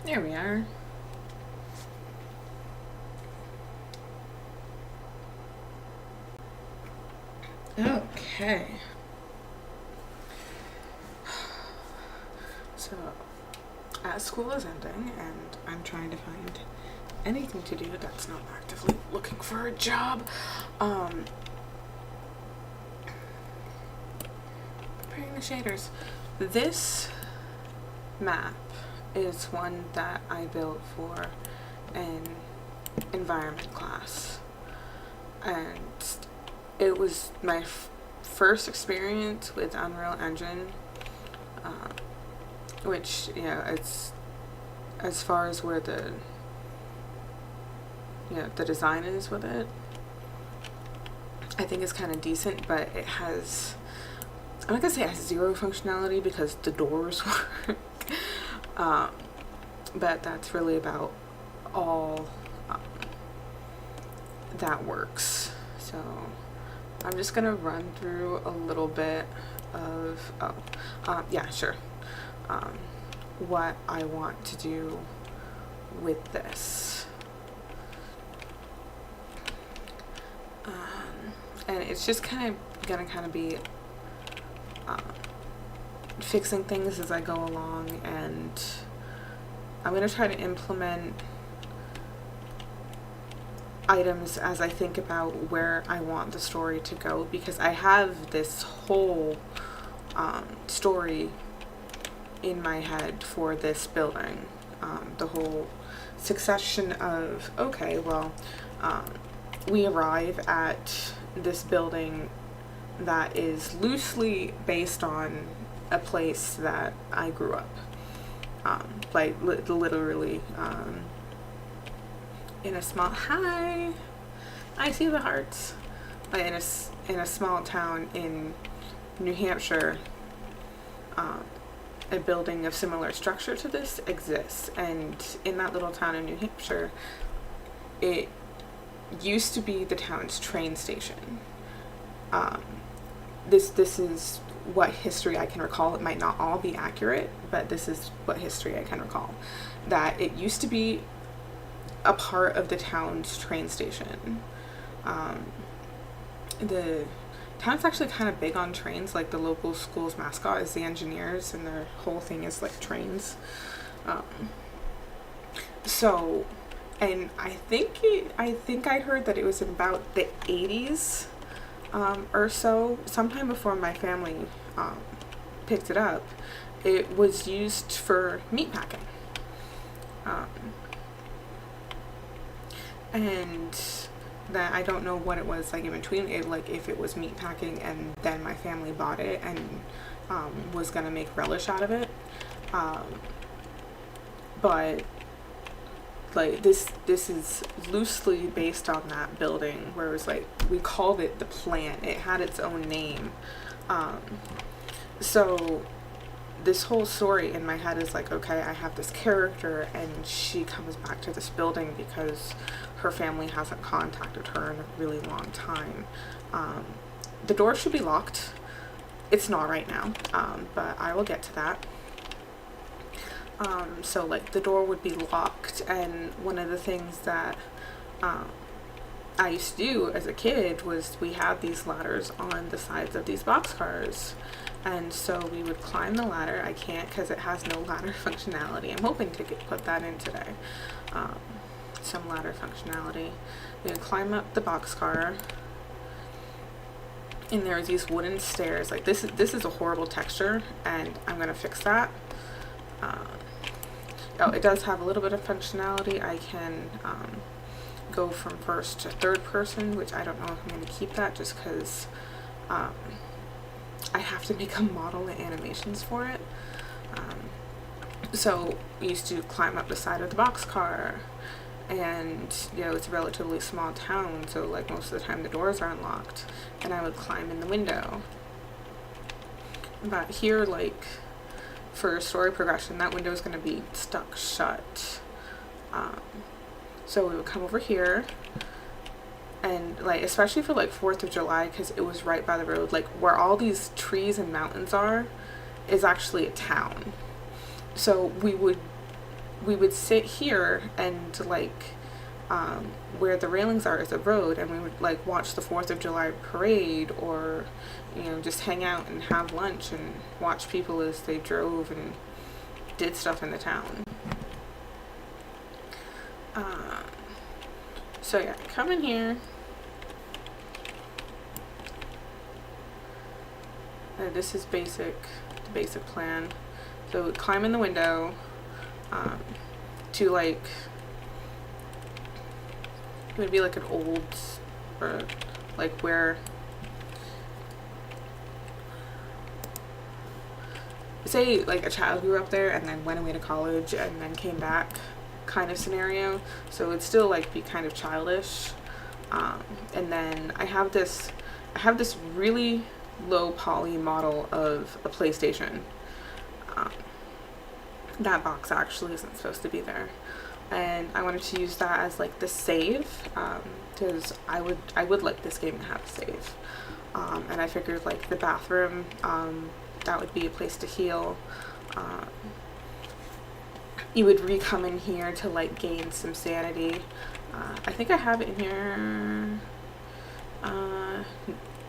There we are. Okay. So, school is ending, and I'm trying to find anything to do that's not actively looking for a job. Preparing the shaders. This map is one that I built for an environment class, and it was my first experience with Unreal Engine, which, it's as far as where the design is with it, I think it's kind of decent, but it has, I'm not gonna say it has zero functionality because the doors work, but that's really about all that works. So I'm just gonna run through a little bit of what I want to do with this. And it's just gonna be fixing things as I go along, and I'm gonna try to implement items as I think about where I want the story to go, because I have this whole story in my head for this building. The whole succession of, okay, well, we arrive at this building that is loosely based on a place that I grew up. Literally, in a small, hi, I see the hearts. Like in a small town in New Hampshire, a building of similar structure to this exists, and in that little town in New Hampshire, it used to be the town's train station. This is what history I can recall. It might not all be accurate, but this is what history I can recall. That it used to be a part of the town's train station. The town's actually kind of big on trains. Like, the local school's mascot is the engineers, and their whole thing is like trains. And I think I heard that it was in about the 80s or so, sometime before my family picked it up. It was used for meat packing. And that I don't know what it was like in between it, like if it was meat packing and then my family bought it and was gonna make relish out of it. But like this is loosely based on that building, where it was like, we called it the plant. It had its own name. So this whole story in my head is like, okay, I have this character and she comes back to this building because her family hasn't contacted her in a really long time. The door should be locked. It's not right now, but I will get to that. So like the door would be locked, and one of the things that I used to do as a kid was we had these ladders on the sides of these boxcars, and so we would climb the ladder. I can't because it has no ladder functionality. I'm hoping to put that in today. Some ladder functionality. We would climb up the boxcar, and there are these wooden stairs. Like this is a horrible texture, and I'm gonna fix that. It does have a little bit of functionality. I can go from first to third person, which I don't know if I'm going to keep that, just because I have to make a model and animations for it. So we used to climb up the side of the boxcar, and it's a relatively small town, so like most of the time the doors are unlocked, and I would climb in the window. But here, like, for story progression, that window is going to be stuck shut. So we would come over here, and like, especially for like 4th of July, because it was right by the road, like where all these trees and mountains are is actually a town. So we would we would sit here and like where the railings are is a road, and we would like watch the 4th of July parade, or just hang out and have lunch and watch people as they drove and did stuff in the town. So yeah, come in here. This is the basic plan. So climb in the window to like, it would be like an old, or like where, say like a child grew up there and then went away to college and then came back kind of scenario. So it'd still like be kind of childish. And then I have this really low poly model of a PlayStation. That box actually isn't supposed to be there, and I wanted to use that as like the save, because I would like this game to have a save, and I figured like the bathroom, that would be a place to heal. You would come in here to like gain some sanity. I think I have it in here.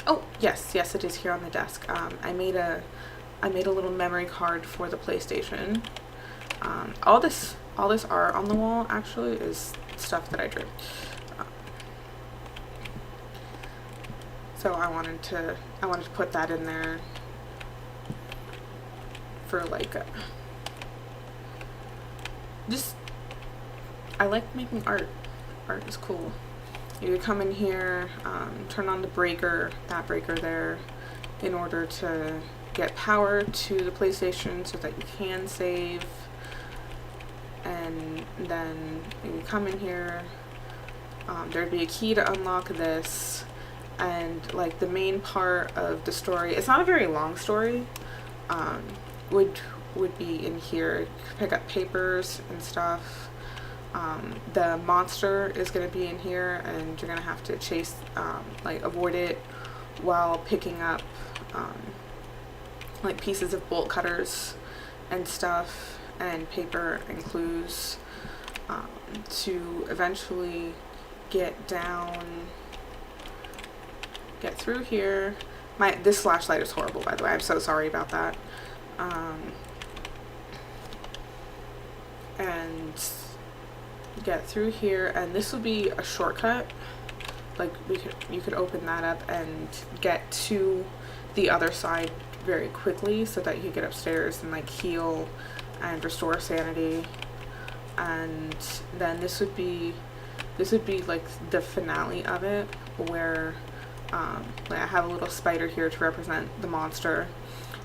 Oh yes, it is here on the desk. I made a little memory card for the PlayStation. All this art on the wall actually is stuff that I drew. So I wanted to put that in there for like I like making art. Art is cool. You would come in here, turn on the breaker, that breaker there, in order to get power to the PlayStation so that you can save. And then you come in here, there'd be a key to unlock this, and like the main part of the story, it's not a very long story, would be in here. Pick up papers and stuff. The monster is going to be in here, and you're going to have to chase, like avoid it while picking up like pieces of bolt cutters and stuff, and paper and clues, to eventually get through here. This flashlight is horrible, by the way. I'm so sorry about that. And get through here, and this would be a shortcut. Like you could open that up and get to the other side very quickly, so that you get upstairs and like heal and restore sanity. And then this would be like the finale of it, where like I have a little spider here to represent the monster.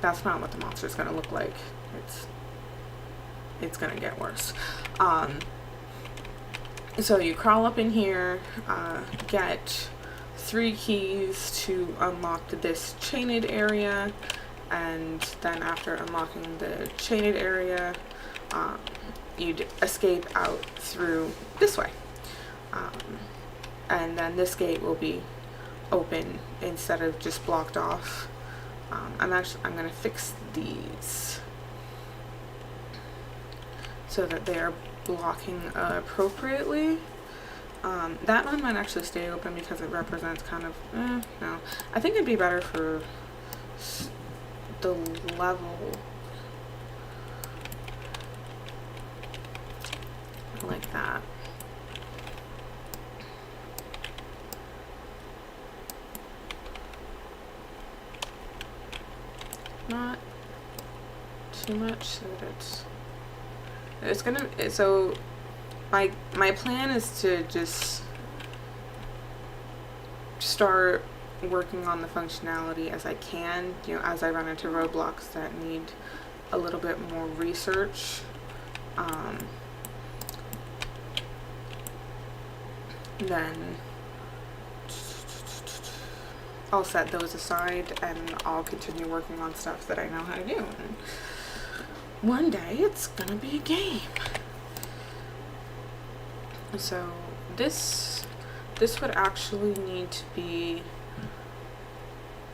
That's not what the monster is going to look like. It's going to get worse. So you crawl up in here, get 3 keys to unlock this chained area, and then after unlocking the chained area, you'd escape out through this way. And then this gate will be open instead of just blocked off. I'm going to fix these so that they are blocking appropriately. That one might actually stay open because it represents kind of, no. I think it'd be better for the level, like that. Not too much so that it's gonna, so my plan is to just start working on the functionality as I can, as I run into roadblocks that need a little bit more research. Then I'll set those aside and I'll continue working on stuff that I know how to do. And one day it's gonna be a game. So this would actually need to be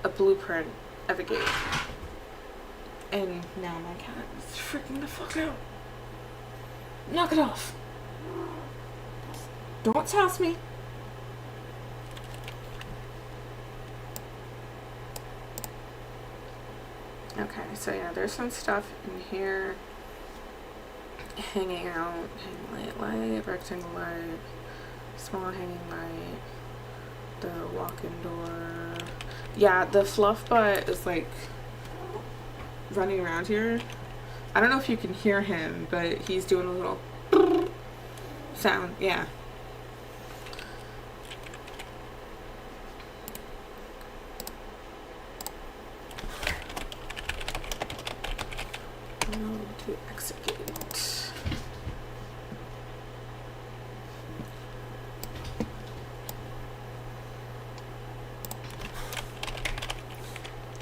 a blueprint of a gate. And now my cat is freaking the fuck out. Knock it off. Don't sass me. Okay, so yeah, there's some stuff in here. Hanging out, hanging light, rectangle light, small hanging light, the walk-in door. Yeah, the fluff butt is like running around here. I don't know if you can hear him, but he's doing a little sound. Yeah. To execute.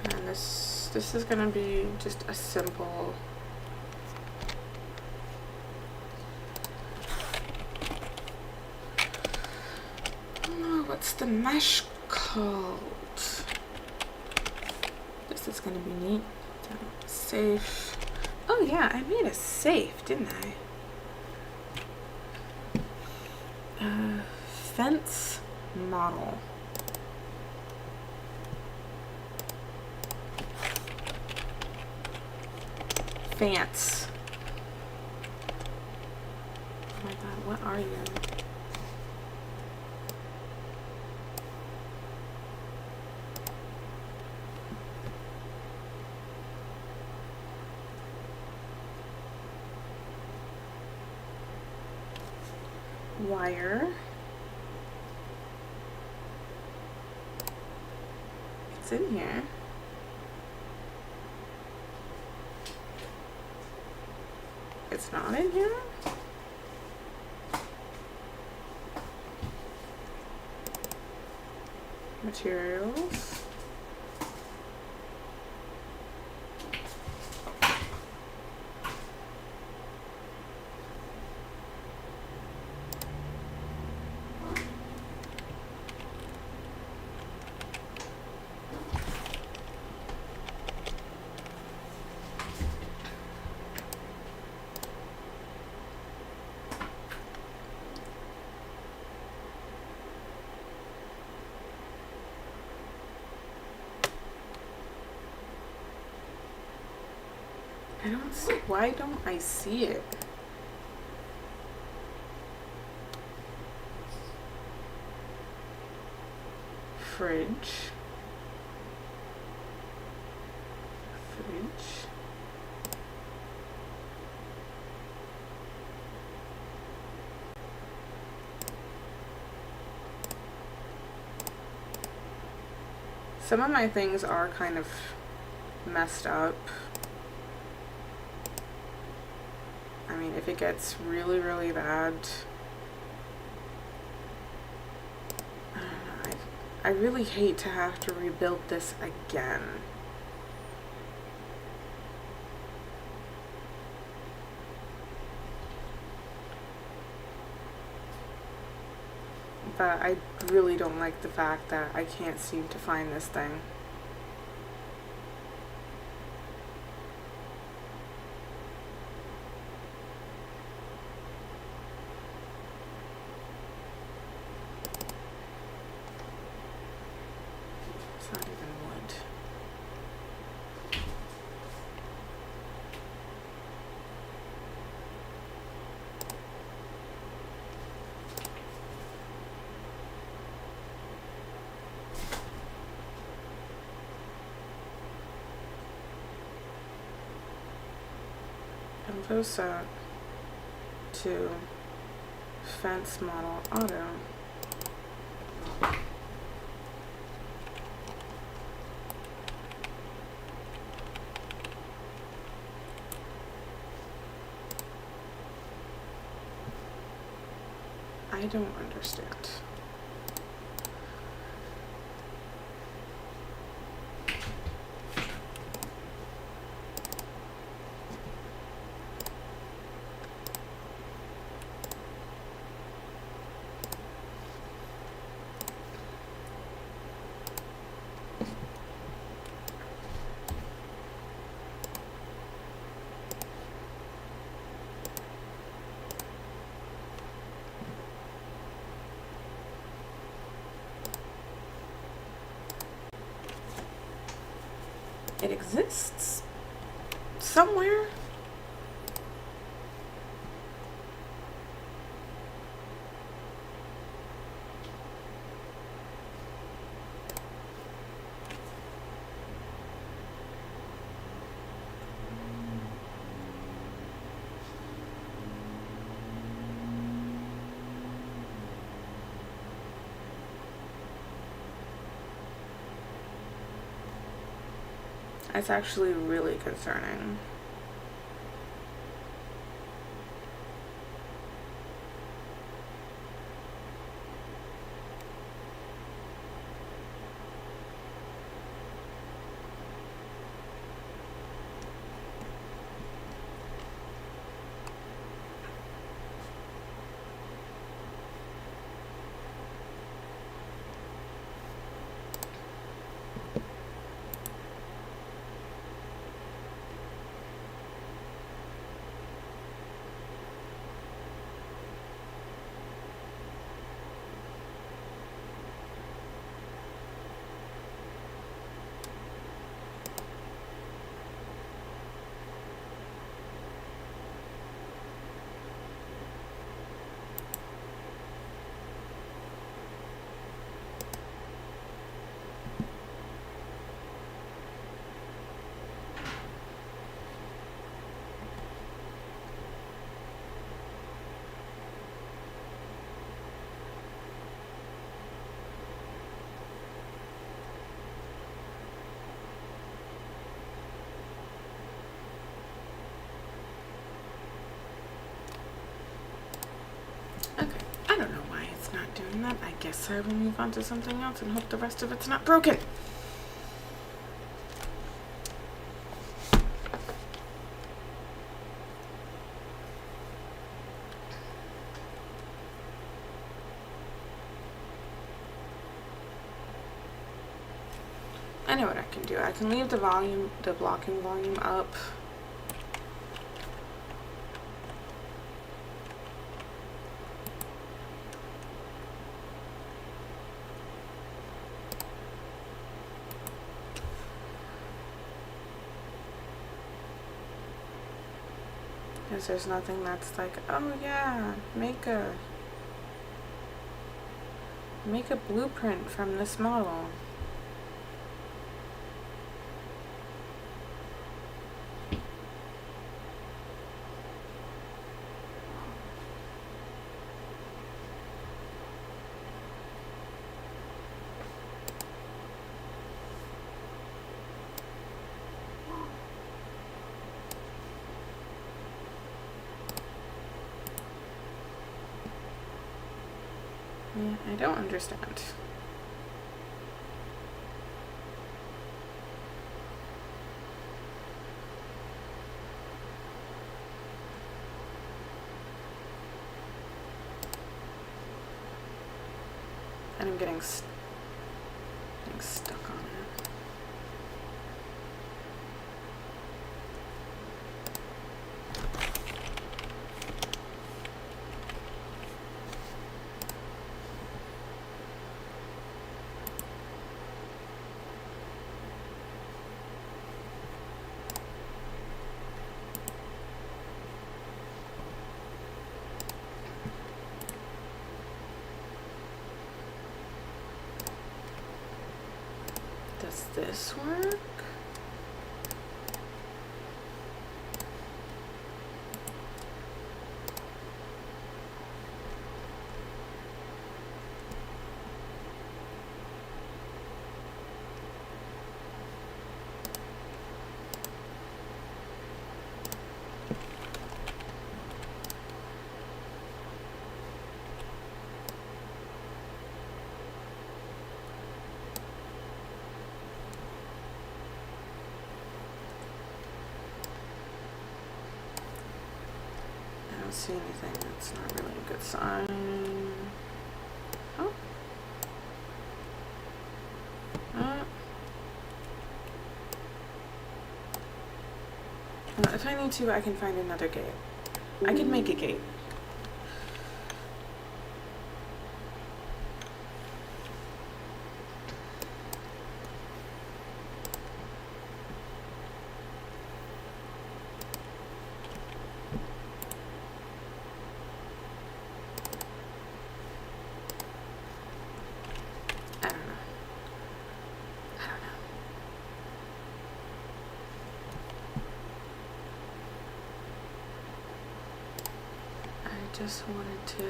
And this is gonna be just a simple what's the mesh called? This is gonna be neat. Safe. Oh yeah, I made a safe, didn't I? Fence model. Fence. Oh my god, what are you? Wire. It's in here. It's not in here? Materials. I don't see, why don't I see it? Fridge. Fridge. Some of my things are kind of messed up. I mean, if it gets really, really bad, I don't know, I really hate to have to rebuild this again. But I really don't like the fact that I can't seem to find this thing. It's not even wood. Info set to fence model auto. I don't understand. It exists somewhere. It's actually really concerning. Okay, I don't know why it's not doing that. I guess I will move on to something else and hope the rest of it's not broken. I know what I can do. I can leave the blocking volume up. Because there's nothing that's like, oh yeah, make a blueprint from this model. Yeah, I don't understand. And I'm getting stuck on it. Does this work? I don't see anything. That's not really a good sign. Oh. If I need to, I can find another gate. I can make a gate. just wanted to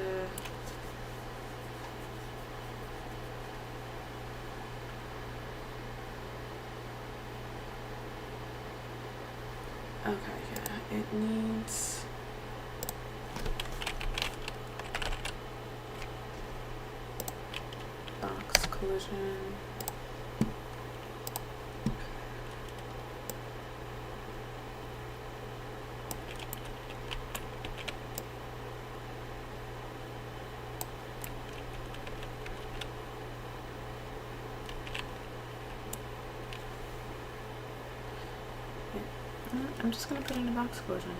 okay, yeah, it needs box collision. I'm just gonna put in a box collision.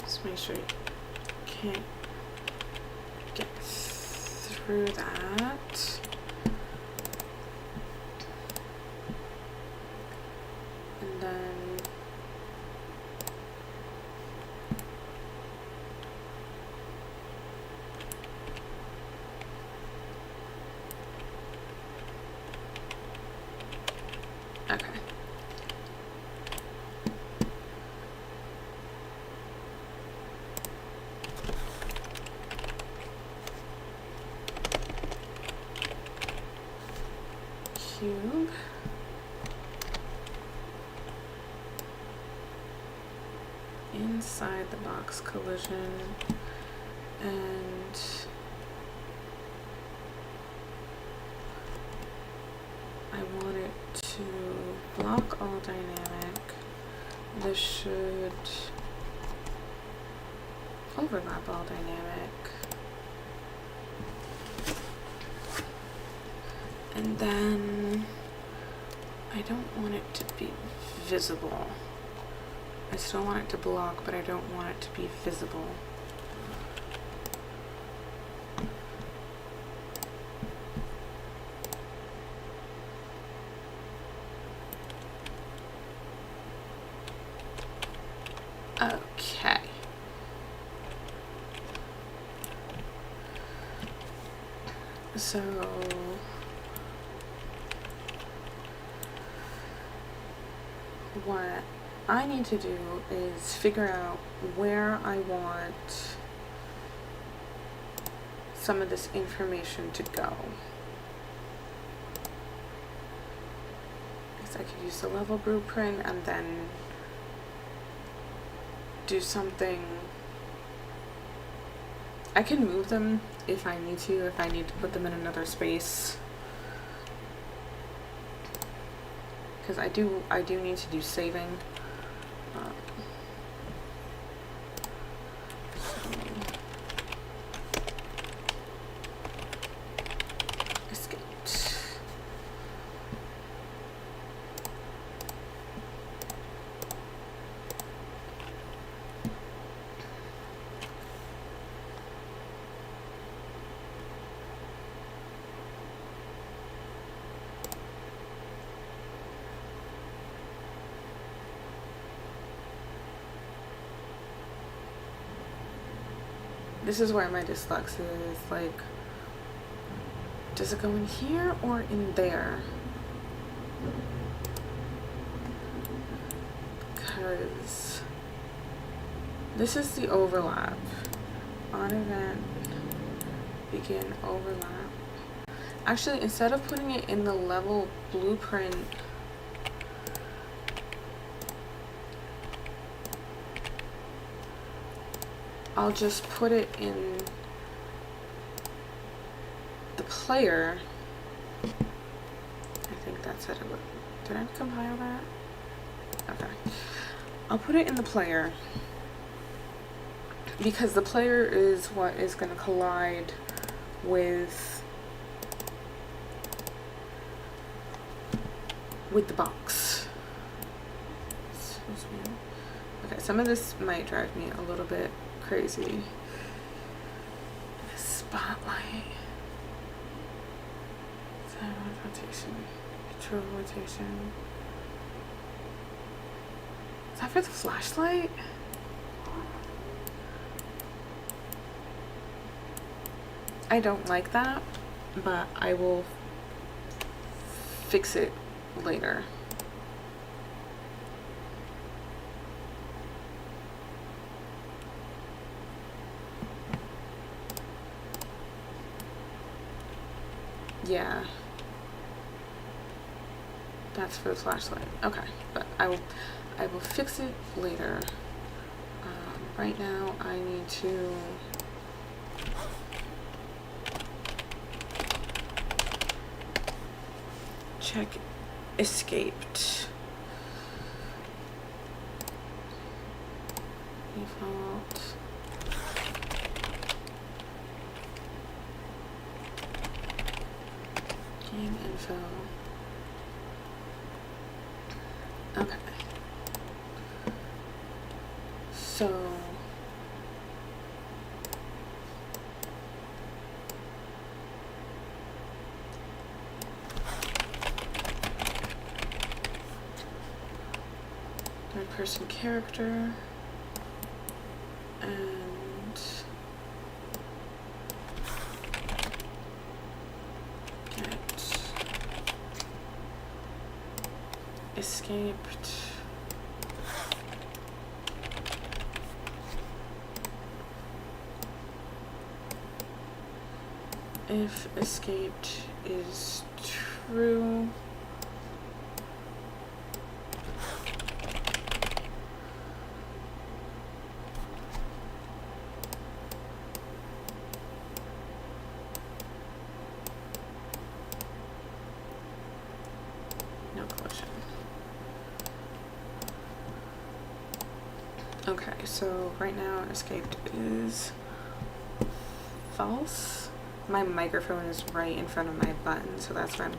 Just make sure you can't get through that. And then okay. Cube. Inside the box collision, and I want it to block all dynamic. This should overlap all dynamic. And then I don't want it to be visible. I still want it to block, but I don't want it to be visible. Okay. So what I need to do is figure out where I want some of this information to go. Because I could use the level blueprint and then do something. I can move them if I need to, if I need to put them in another space. Because I do need to do saving. Escaped. This is where my dyslexia is, like, does it go in here or in there? Because this is the overlap. On event, begin overlap. Actually, instead of putting it in the level blueprint, I'll just put it in the player. I think that's it. Did I compile that? Okay. I'll put it in the player because the player is what is going to collide with with the box. Okay, some of this might drive me a little bit crazy. Spotlight. Rotation. Control rotation. Is that for the flashlight? I don't like that, but I will fix it later. Yeah. That's for the flashlight. Okay, but I will fix it later. Right now I need to check escaped. Default. Game info. Okay. So third person character and get escaped. If escaped is true, no collision. Okay, so right now escaped is false. My microphone is right in front of my button, so that's why I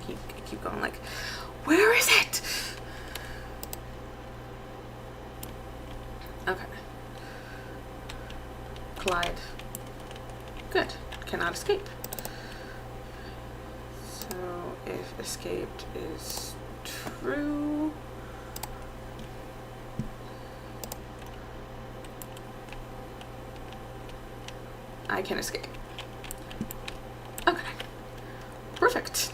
keep going like, where is it? Okay. Collide. Good. Cannot escape. So if escaped is true, I can escape. Okay. Perfect.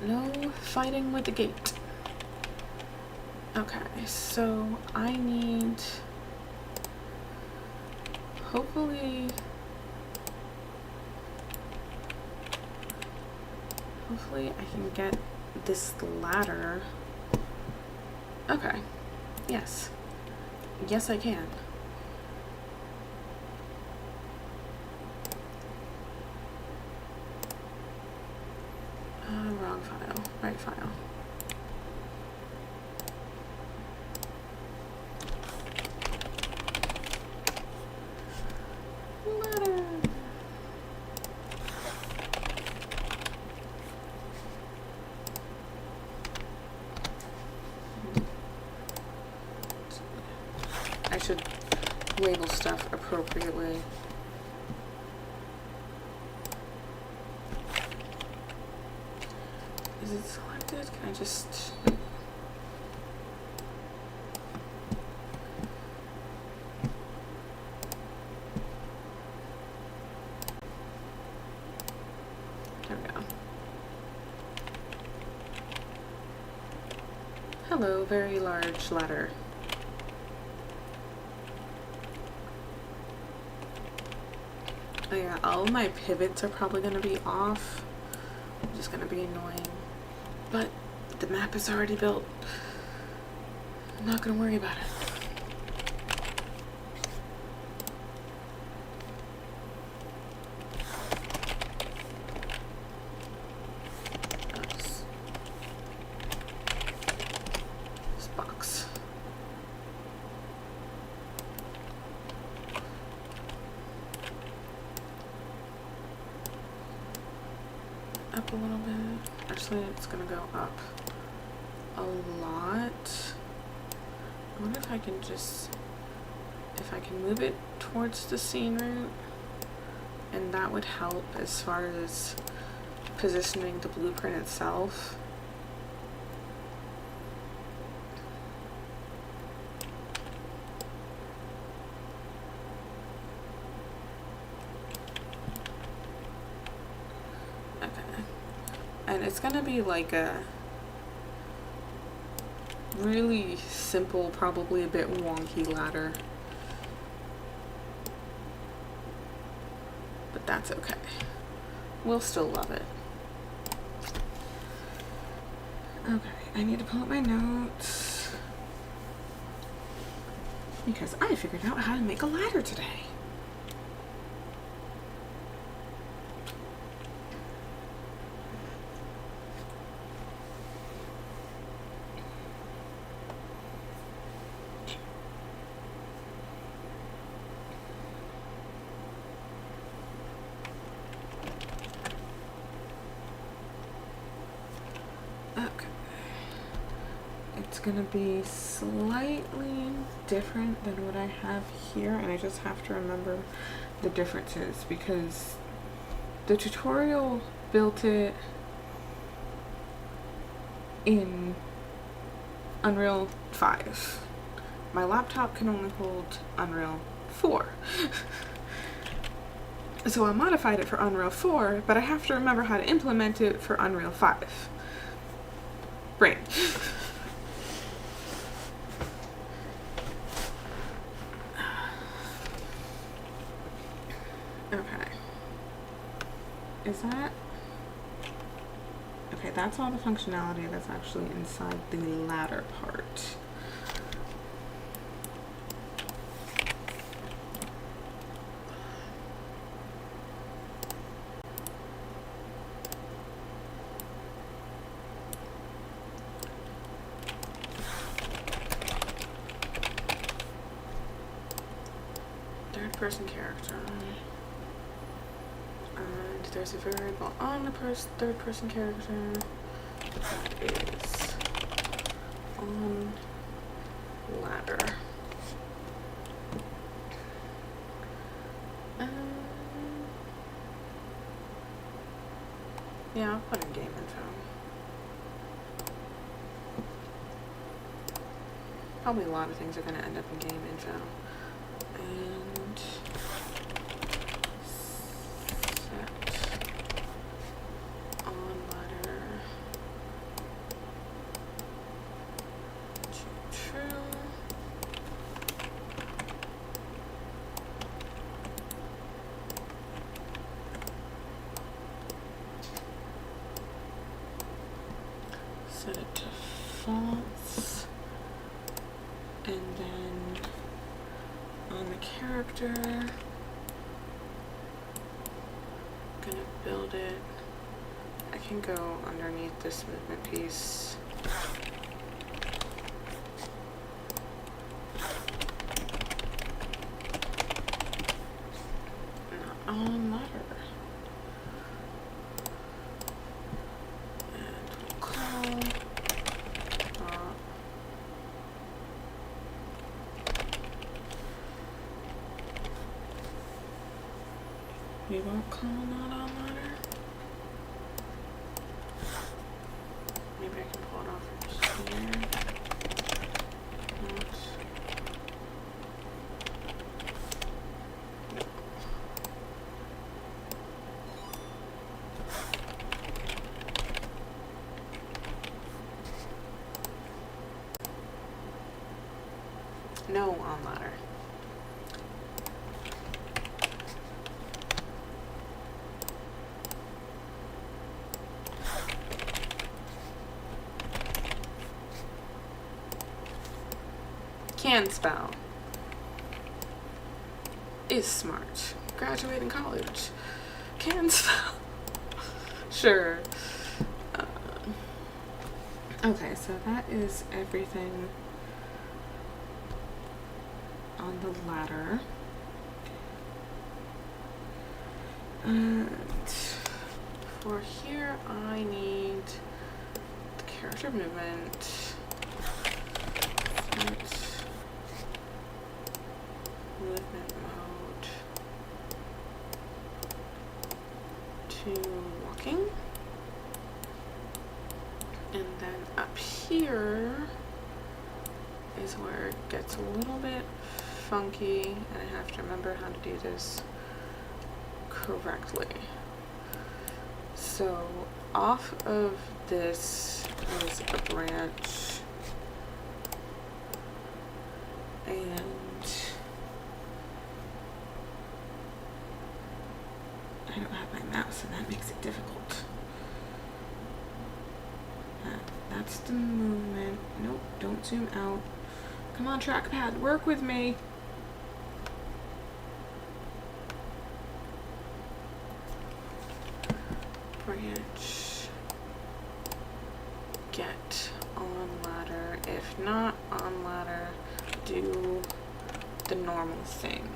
No fighting with the gate. Okay, so I need, hopefully I can get this ladder. Okay. Yes. Yes, I can. Wrong file. Right file. Ladder. I should label stuff appropriately. Is it selected? Can I just... There we go. Hello, very large ladder. Oh yeah, all of my pivots are probably going to be off, which is going to be annoying. But the map is already built. I'm not going to worry about it. Oops. This box. up a little bit. Actually, it's gonna go up a lot. I wonder if I can move it towards the scene root, and that would help as far as positioning the blueprint itself. Okay. And it's gonna be like a really simple, probably a bit wonky ladder. But that's okay. We'll still love it. Okay, I need to pull up my notes because I figured out how to make a ladder today. It's gonna be slightly different than what I have here, and I just have to remember the differences because the tutorial built it in Unreal 5. My laptop can only hold Unreal 4. So I modified it for Unreal 4, but I have to remember how to implement it for Unreal 5. Brain. Okay. Is that... Okay, that's all the functionality that's actually inside the ladder part. Third-person character. And there's a variable on the third-person character that is on ladder. Yeah, I'll put in game info. Probably a lot of things are going to end up in game info. And set on ladder to true. Set it to false, and then on the character, gonna build it. I can go underneath this movement piece. Not on ladder. We won't call not on ladder. Maybe I can pull it off from here. No on ladder. Can spell. Is smart. Graduating college. Can spell. Sure. Okay, so that is everything on the ladder. And for here, I need the character movement. Set movement mode to walking. And then up here is where it gets a little bit funky, and I have to remember how to do this correctly. So off of this is a branch, and I don't have my mouse, and that makes it difficult. That's the movement. Nope, don't zoom out. Come on, trackpad, work with me. Branch. Get on ladder. If not on ladder, do the normal thing.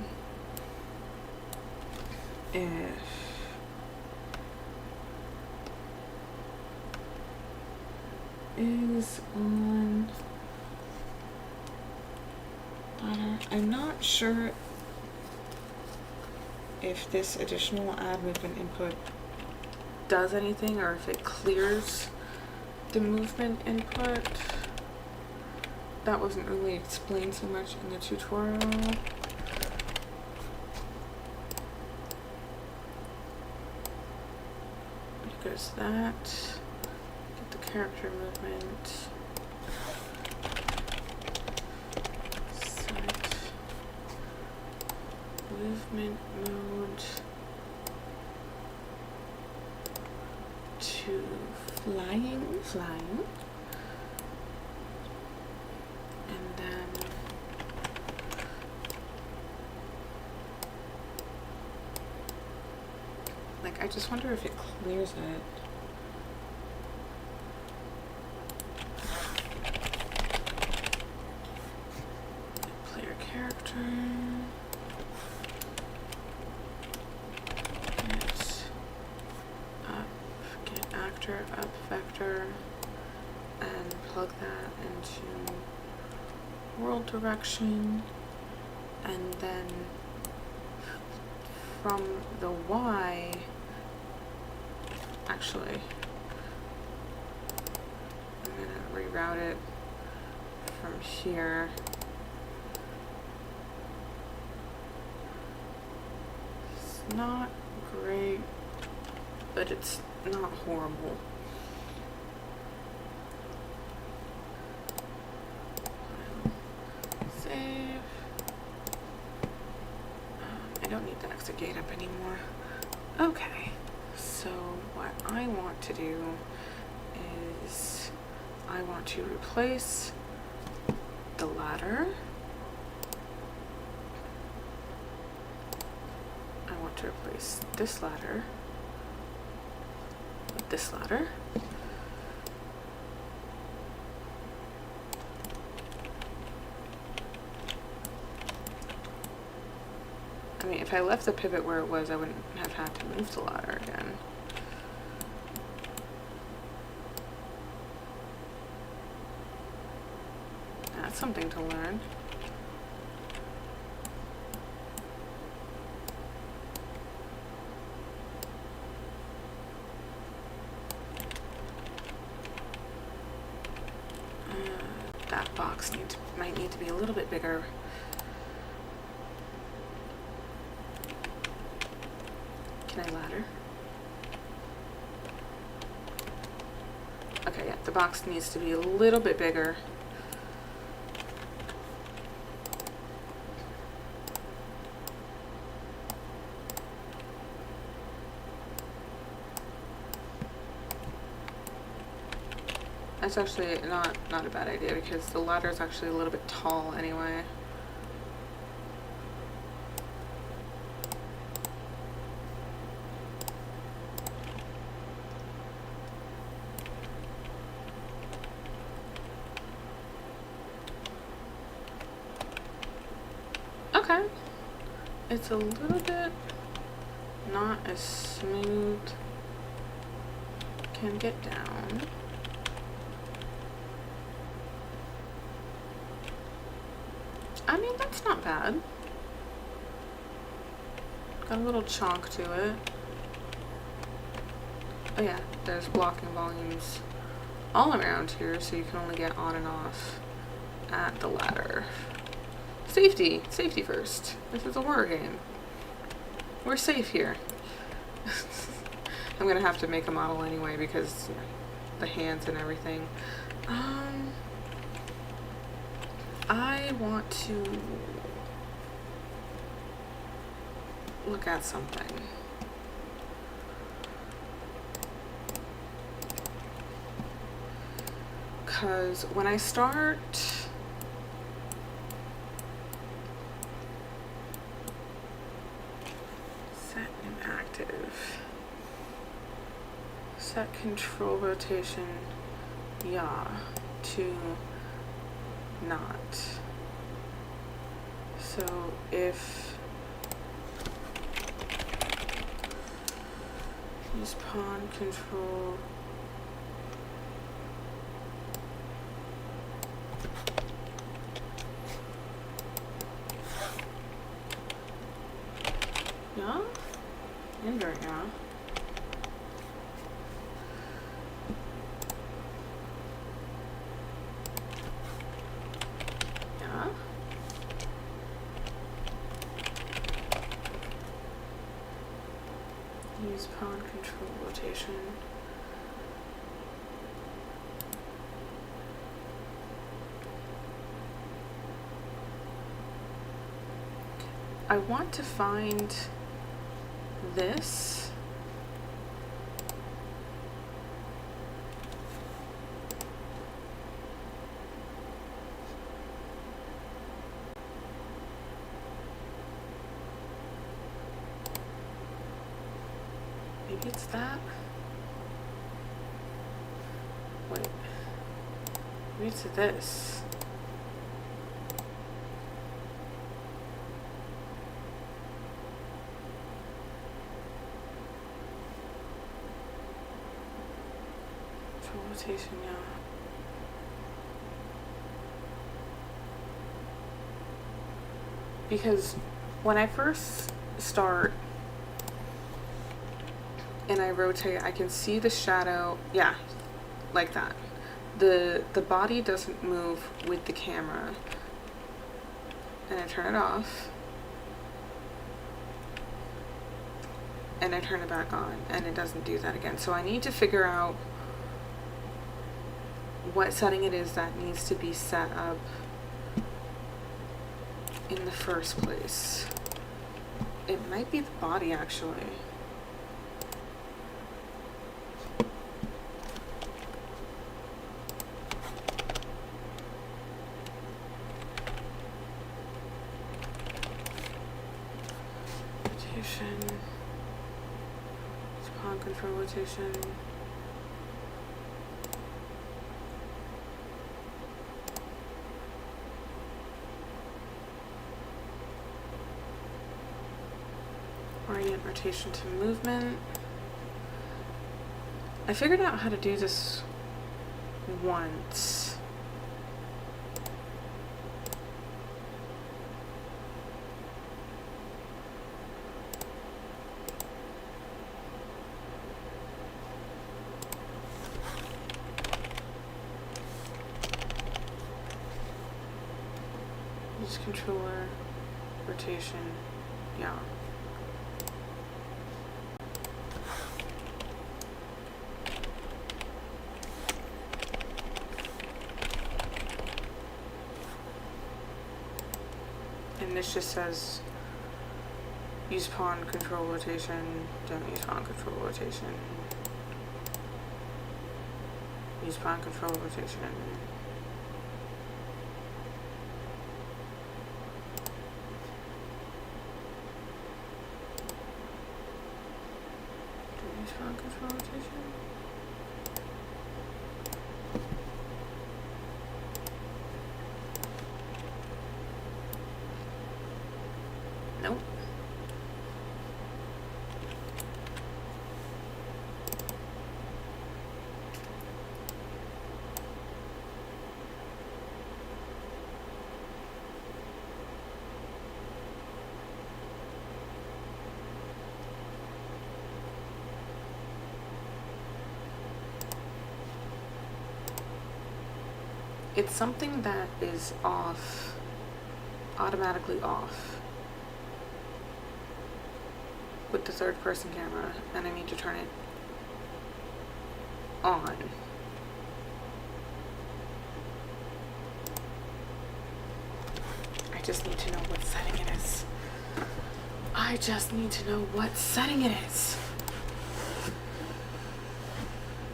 If is on ladder. I'm not sure if this additional add movement input does anything or if it clears the movement input. That wasn't really explained so much in the tutorial. Because that. Character movement. Set movement mode to flying, and then like I just wonder if it clears it. Up vector and plug that into world direction, and then from the Y, actually I'm gonna reroute it from here. It's not great, but it's not horrible. Save. I don't need the exit gate up anymore. Okay, so what I want to do is I want to replace the ladder. I want to replace this ladder with this ladder. I mean, if I left the pivot where it was, I wouldn't have had to move the ladder again. That's something to learn. That box might need to be a little bit bigger. Can I ladder? Okay, yeah, the box needs to be a little bit bigger. That's actually not a bad idea because the ladder is actually a little bit tall anyway. Okay, it's a little bit not as smooth can get down. I mean, that's not bad. Got a little chonk to it. Oh yeah, there's blocking volumes all around here, so you can only get on and off at the ladder. Safety! Safety first. This is a horror game. We're safe here. I'm gonna have to make a model anyway because the hands and everything. I want to look at something. Because when I start set and active, set control rotation, yeah, to not. So if use pawn control, yeah, invert, yeah. Yeah. Use pawn control rotation. I want to find this. Maybe it's that. Wait. Maybe it's this. Rotation, yeah. Because when I first start and I rotate, I can see the shadow, yeah, like that. The body doesn't move with the camera. And I turn it off. And I turn it back on, and it doesn't do that again. So I need to figure out what setting it is that needs to be set up in the first place. It might be the body, actually. Rotation. Pawn control rotation. Orient rotation to movement. I figured out how to do this once. Use controller, rotation, yeah. And this just says use pawn control rotation, don't use pawn control rotation. Use pawn control rotation. Don't use pawn control rotation. Nope. it's something that is off, automatically off with the third person camera, and I need to turn it on. I just need to know what setting it is. I just need to know what setting it is.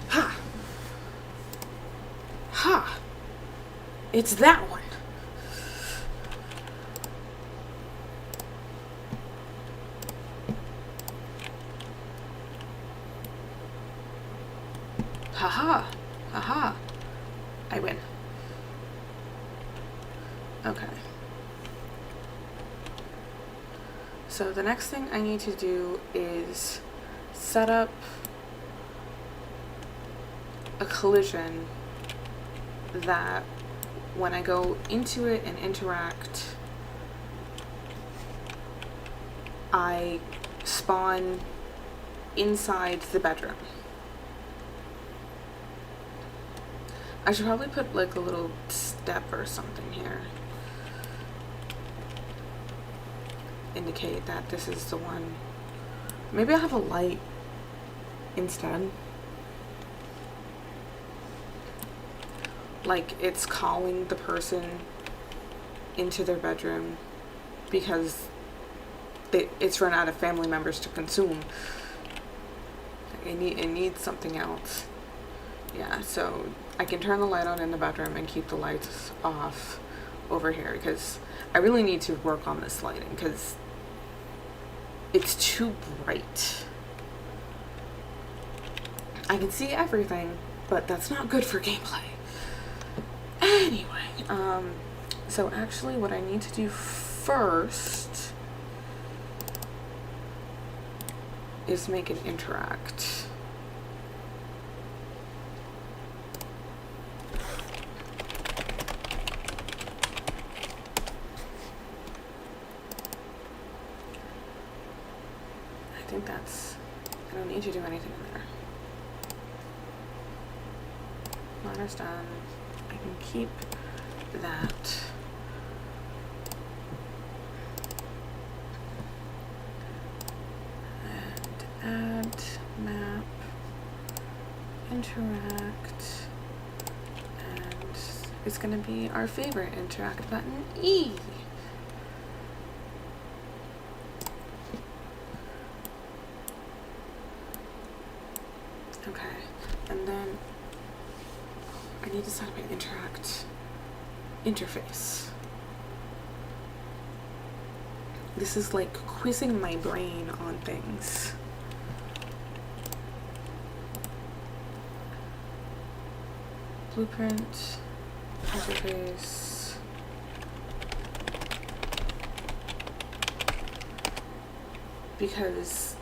Ha! Ha! It's that one. Haha. Haha. I win. Okay. So the next thing I need to do is set up a collision that when I go into it and interact, I spawn inside the bedroom. I should probably put like a little step or something here. Indicate that this is the one. Maybe I'll have a light instead. Like it's calling the person into their bedroom because it's run out of family members to consume. It needs something else. Yeah, so I can turn the light on in the bedroom and keep the lights off over here because I really need to work on this lighting because it's too bright. I can see everything, but that's not good for gameplay. Anyway, so actually what I need to do first is make it interact. I think I don't need to do anything in there. Liner's done. I can keep that. And add map, interact, and it's going to be our favorite interact button, E. Okay, and then I need to set up an interact interface. This is like quizzing my brain on things. Blueprint, interface. Because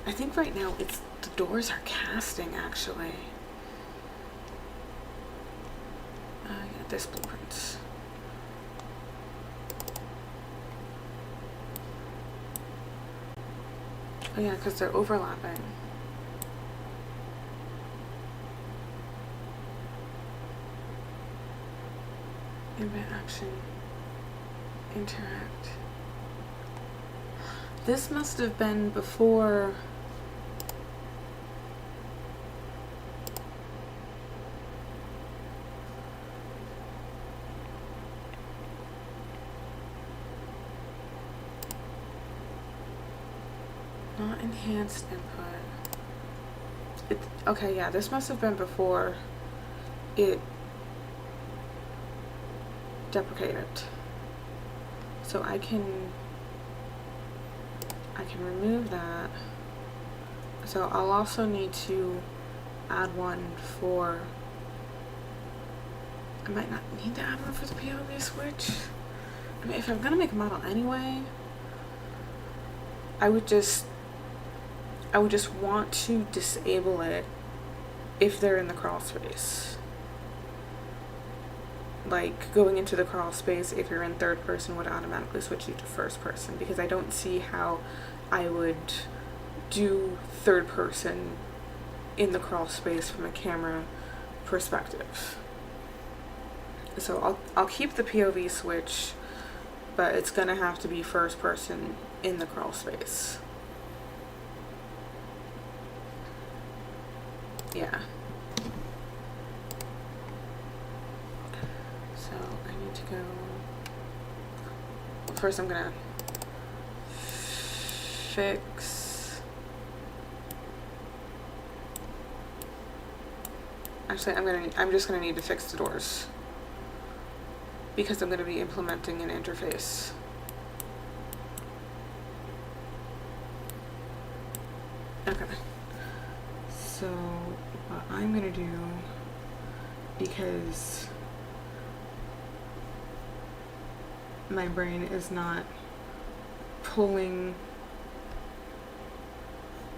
I think right now the doors are casting actually. Yeah, this blueprint. Oh yeah, because they're overlapping. Event action. Interact. This must have been before. Not enhanced input. Okay, yeah, this must have been before it deprecated. So I can remove that. So I'll also need to add one for, I might not need to add one for the POV switch. I mean, if I'm gonna make a model anyway, I would just want to disable it if they're in the crawl space. Like going into the crawl space, if you're in third person, would automatically switch you to first person, because I don't see how I would do third person in the crawl space from a camera perspective. So I'll keep the POV switch, but it's gonna have to be first person in the crawl space. Yeah. So I need to go. Well, first I'm gonna fix. Actually, I'm just gonna need to fix the doors because I'm gonna be implementing an interface. Okay. So what I'm gonna do, because my brain is not pulling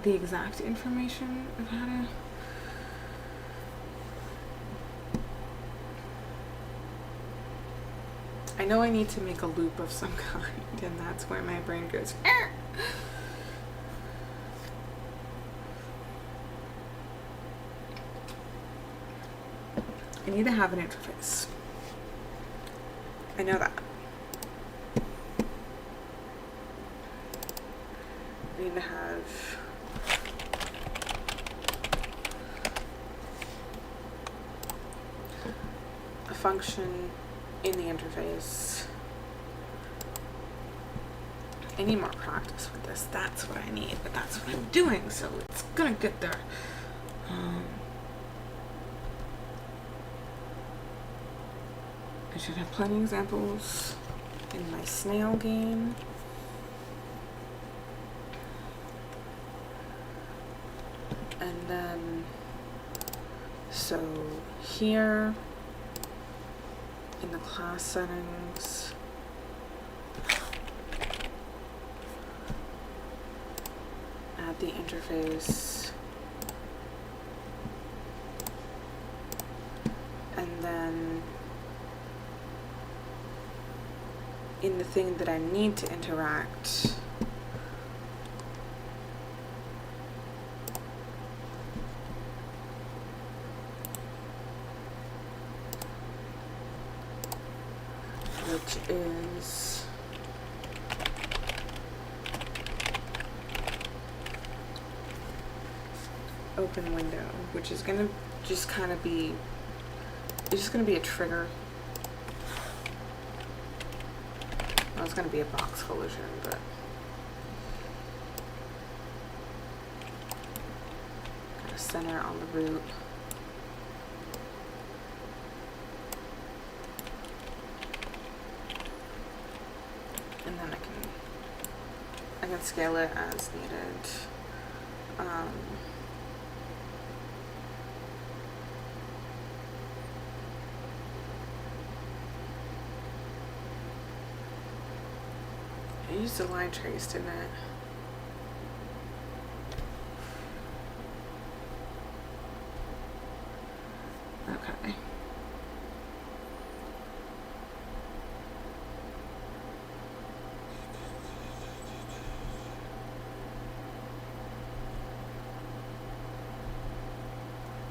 the exact information of how to. I know I need to make a loop of some kind, and that's where my brain goes. Arr! I need to have an interface. I know that. I need to have a function in the interface. I need more practice with this. That's what I need, but that's what I'm doing, so it's gonna get there. I should have plenty of examples in my snail game. And then, so here in the class settings, add the interface, and then in the thing that I need to interact, which is open window, which is gonna just kind of be, it's just gonna be a trigger. Well, it's gonna be a box collision, but gotta center on the root. And then I can scale it as needed. I used a line trace, didn't it? Okay.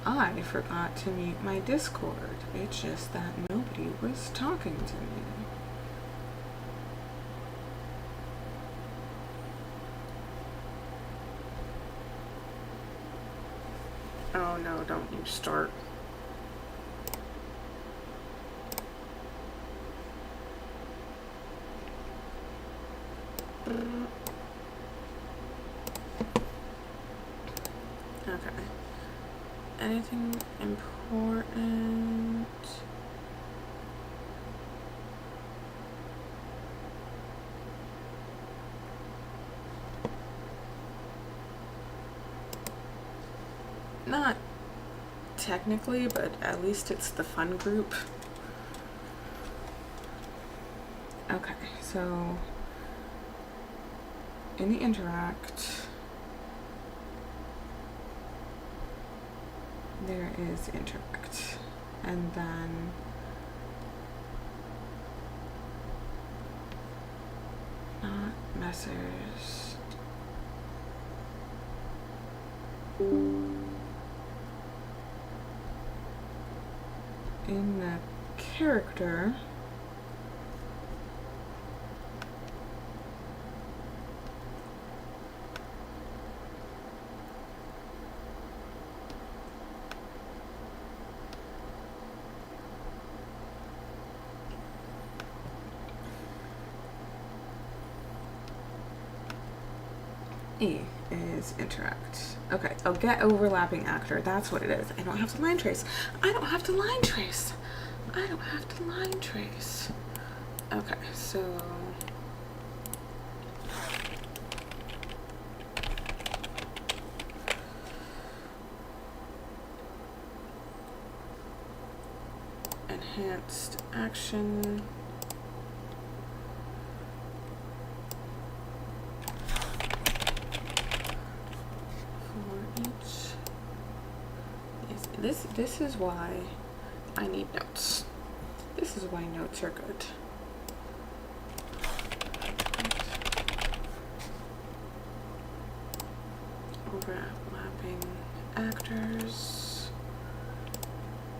I forgot to mute my Discord. It's just that nobody was talking to me. Oh no, don't you start. Okay. Anything important? Not technically, but at least it's the fun group. Okay, so in the interact, there is interact, and then not messers. In the character. E is interact. Okay, I'll get overlapping actor. That's what it is. I don't have to line trace. I don't have to line trace. I don't have to line trace. Okay, so enhanced action. This is why I need notes. This is why notes are good. Overlapping actors.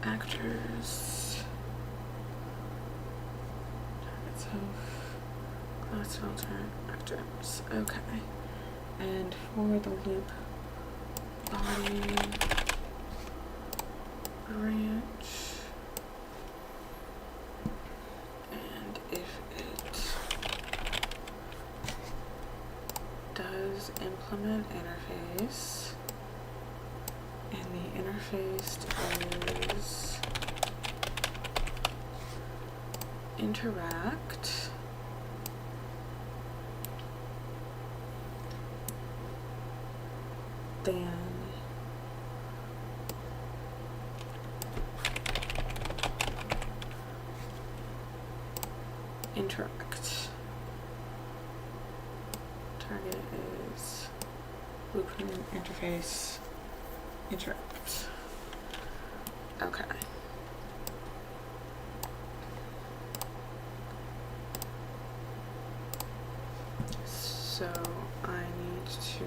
Targets of class filter actors. Okay. And for the loop body branch, and if it does implement interface and the interface is interact, then interact. Target is blueprint interface interact. Okay. So I need to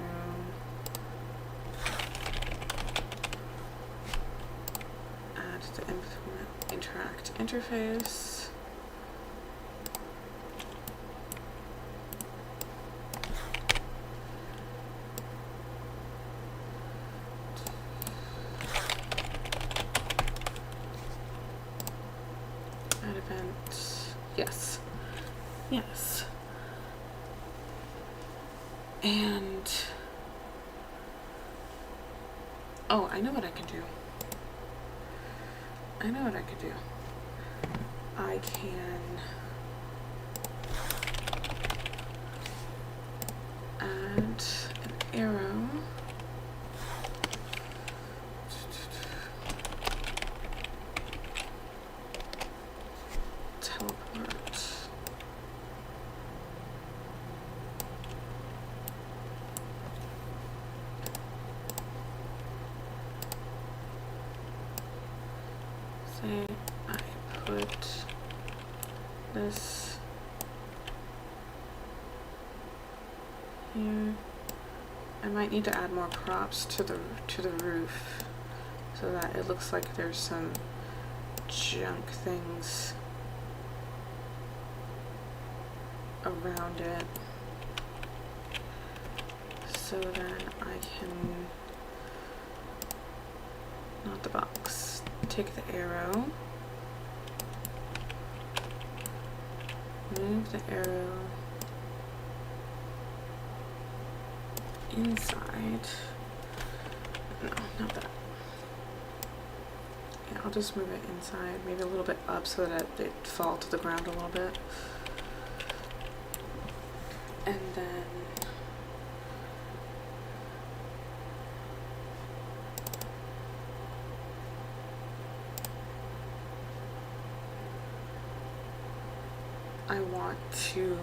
add the implement interact interface. Add event. Yes. Yes. And oh, I know what I can do. I can add an arrow teleport. Say I put this here. I might need to add more props to the roof so that it looks like there's some junk things around it. So then I can, not the box, take the arrow, move the arrow inside. No, not that. Yeah, I'll just move it inside, maybe a little bit up so that it fall to the ground a little bit. And then I want to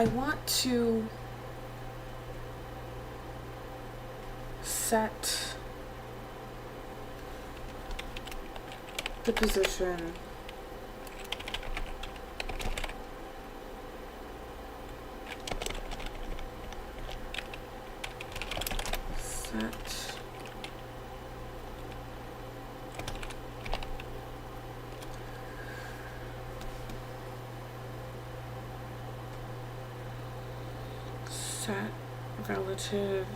I want to set the position set relative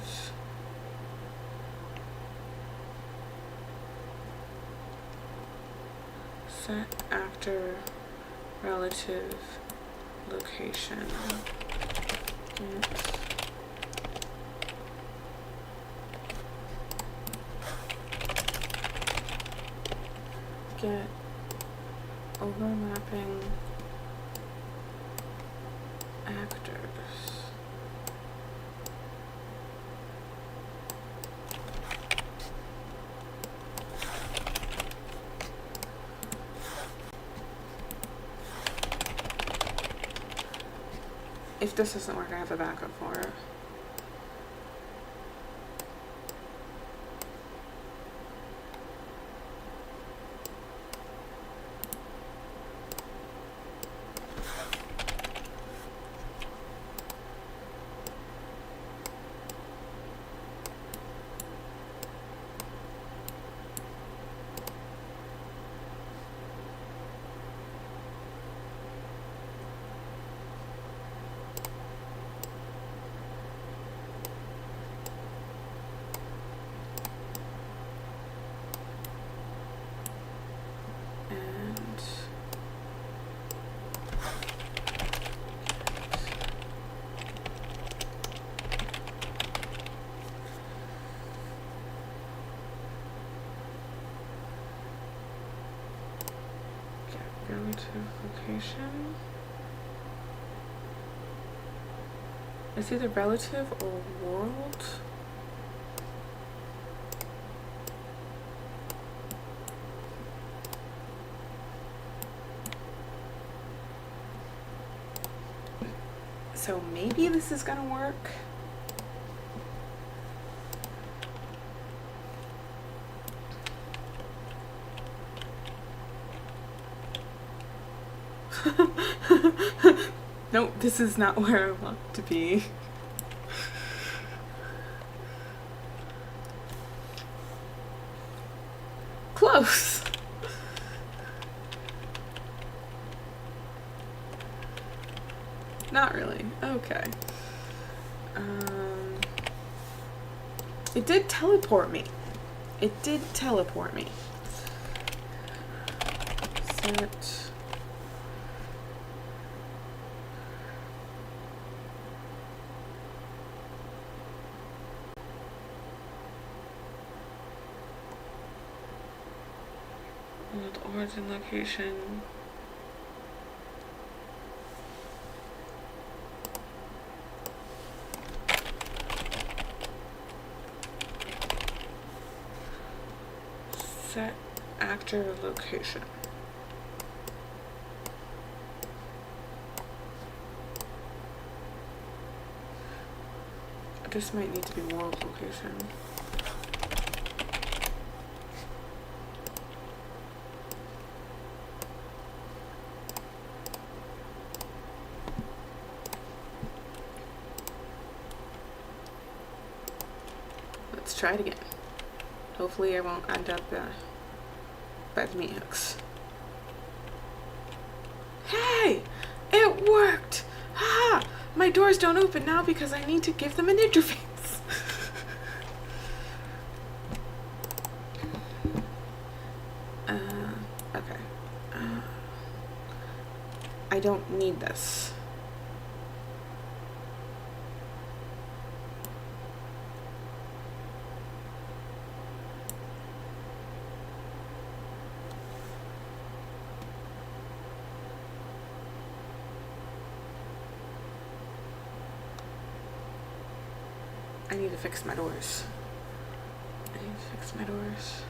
set actor relative location. Get overlapping actors. If this doesn't work, I have a backup for it. Relative location. It's either relative or world. So maybe this is gonna work. Nope, this is not where I want to be. Close. Not really. Okay. It did teleport me. It did teleport me. Set. Origin location. Set actor location. This might need to be world location. Let's try it again. Hopefully I won't end up by the meat hooks. Hey! It worked! Ha! My doors don't open now because I need to give them an interface. Okay. I don't need this. I need to fix my doors. I need to fix my doors.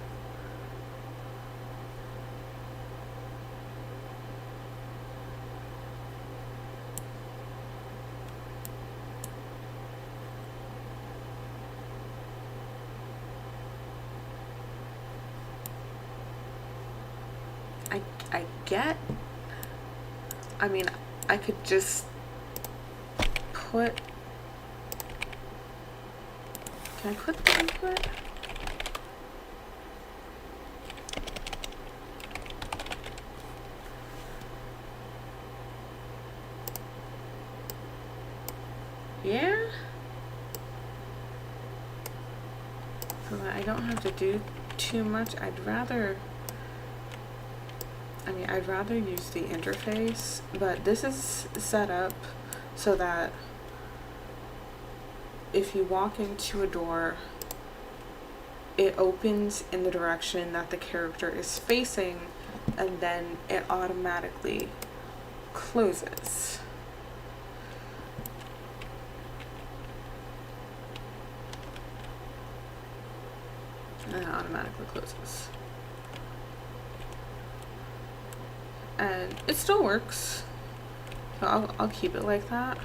I mean, I could just put, can I put the input? Yeah? So that I don't have to do too much. I'd rather use the interface, but this is set up so that if you walk into a door, it opens in the direction that the character is facing, and then it automatically closes. And it automatically closes. And it still works. So I'll keep it like that.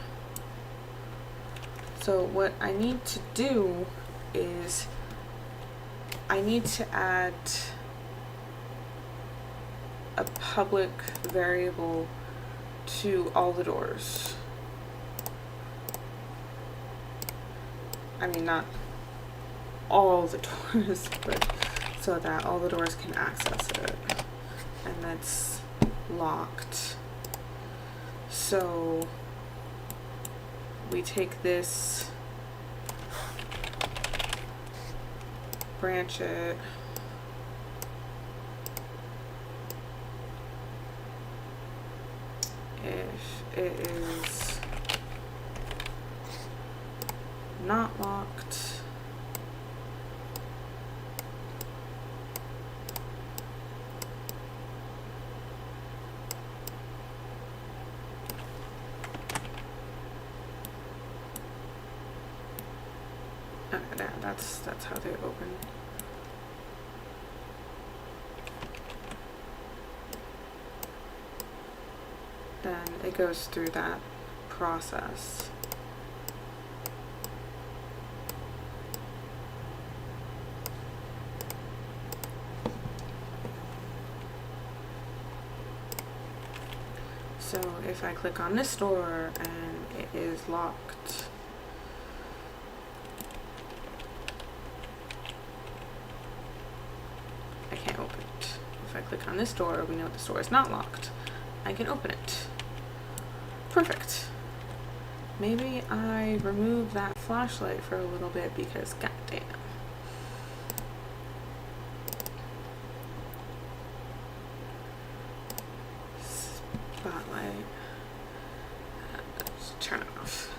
So what I need to do is I need to add a public variable to all the doors. I mean, not all the doors, but so that all the doors can access it. And that's locked. So we take this, branch it, if it is not locked, that's how they open. Then it goes through that process. So if I click on this door and it is locked, I can't open it. If I click on this door, we know this door is not locked. I can open it. Perfect. Maybe I remove that flashlight for a little bit because goddamn. Spotlight. Let's turn it off.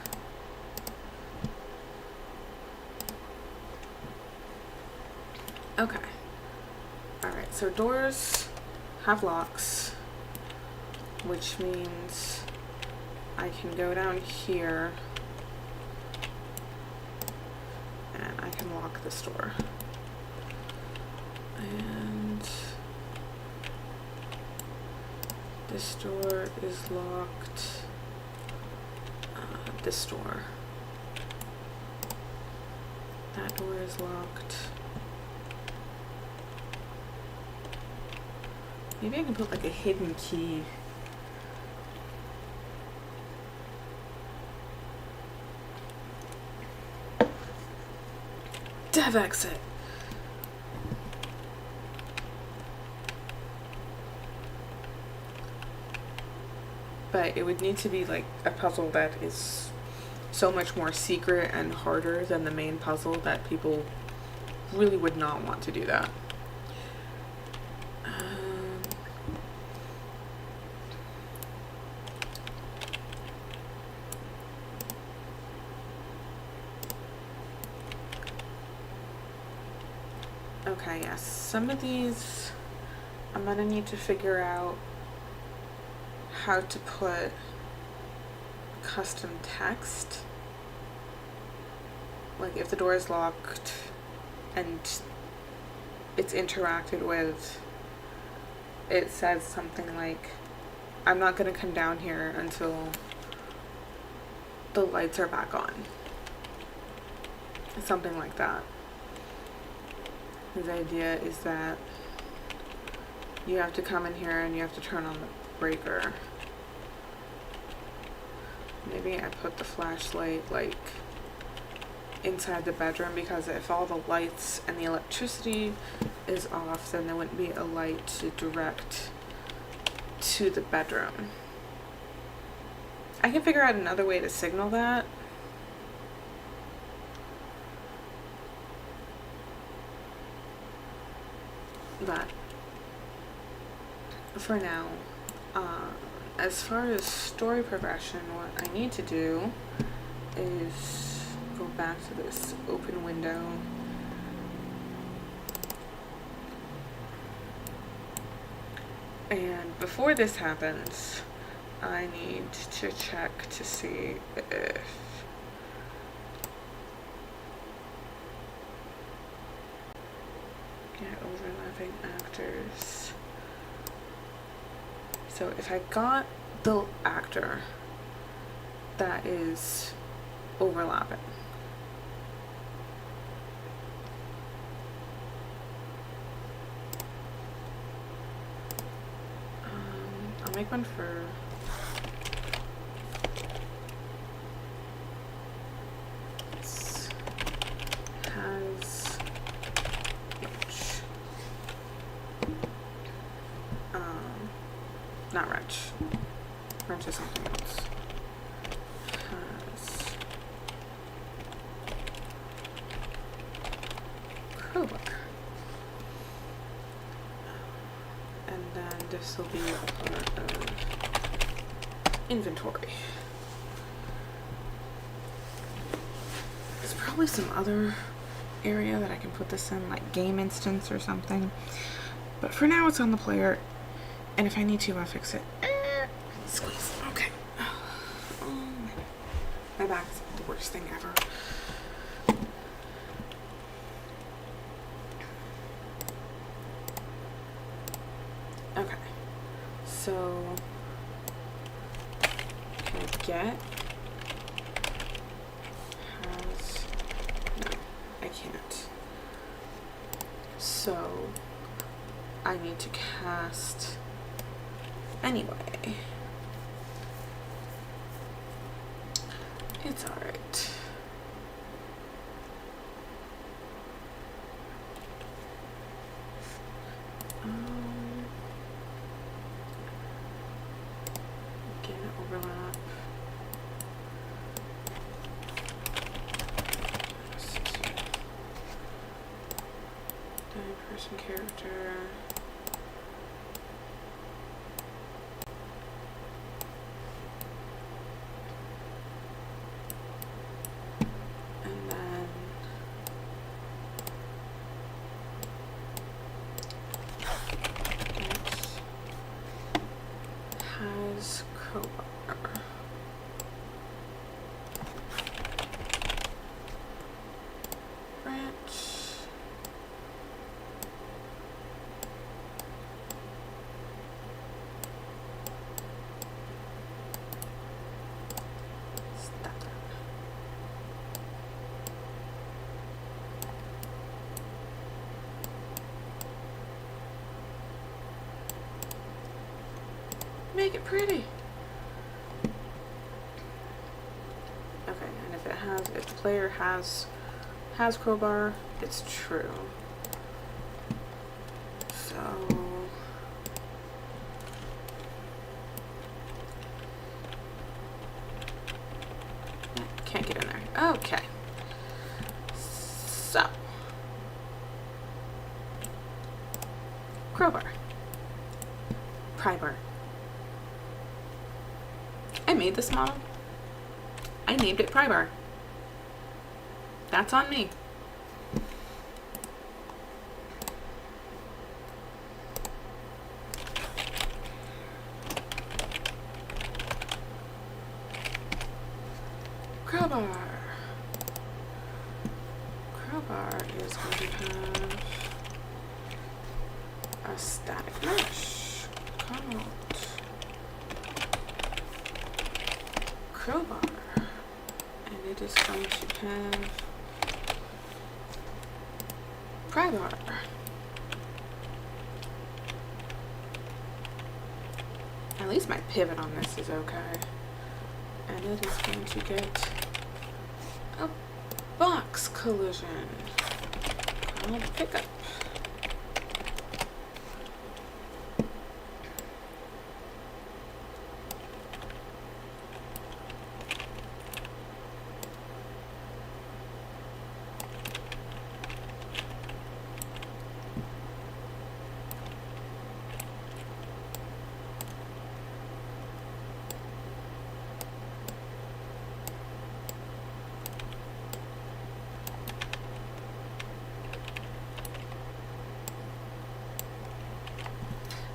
Okay. Alright, so doors have locks, which means I can go down here and I can lock this door. And this door is locked. This door. That door is locked. Maybe I can put like a hidden key. Dev exit. But it would need to be like a puzzle that is so much more secret and harder than the main puzzle that people really would not want to do that. Okay, yes, some of these I'm gonna need to figure out how to put custom text. Like if the door is locked and it's interacted with, it says something like, I'm not gonna come down here until the lights are back on. Something like that. His idea is that you have to come in here and you have to turn on the breaker. Maybe I put the flashlight like inside the bedroom, because if all the lights and the electricity is off, then there wouldn't be a light to direct to the bedroom. I can figure out another way to signal that. But for now, as far as story progression, what I need to do is go back to this open window. And before this happens, I need to check to see if overlapping actors. So if I got the actor that is overlapping, I'll make one for has not wrench. Wrench is something else. Has crowbar. And then this will be a part of inventory. There's probably some other area that I can put this in, like game instance or something. But for now it's on the player. And if I need to, I'll fix it. Squeeze. Okay. Oh, my back is the worst thing ever. Okay. So, can I get? Has? No, I can't. So, I need to cast anyway. It's alright. Again, overlap. Person character. Crowbar. Branch. Stop. Make it pretty. Okay, and if the player has crowbar, it's true. So can't get in there. Okay. So crowbar. Pry bar. I made this model. I named it Pry Bar. That's on me. Crowbar. Crowbar is going to have a static mesh. Come on. Crowbar, and it is going to have pry bar. least my pivot on this is okay. And it is going to get a box collision. I'll pick up.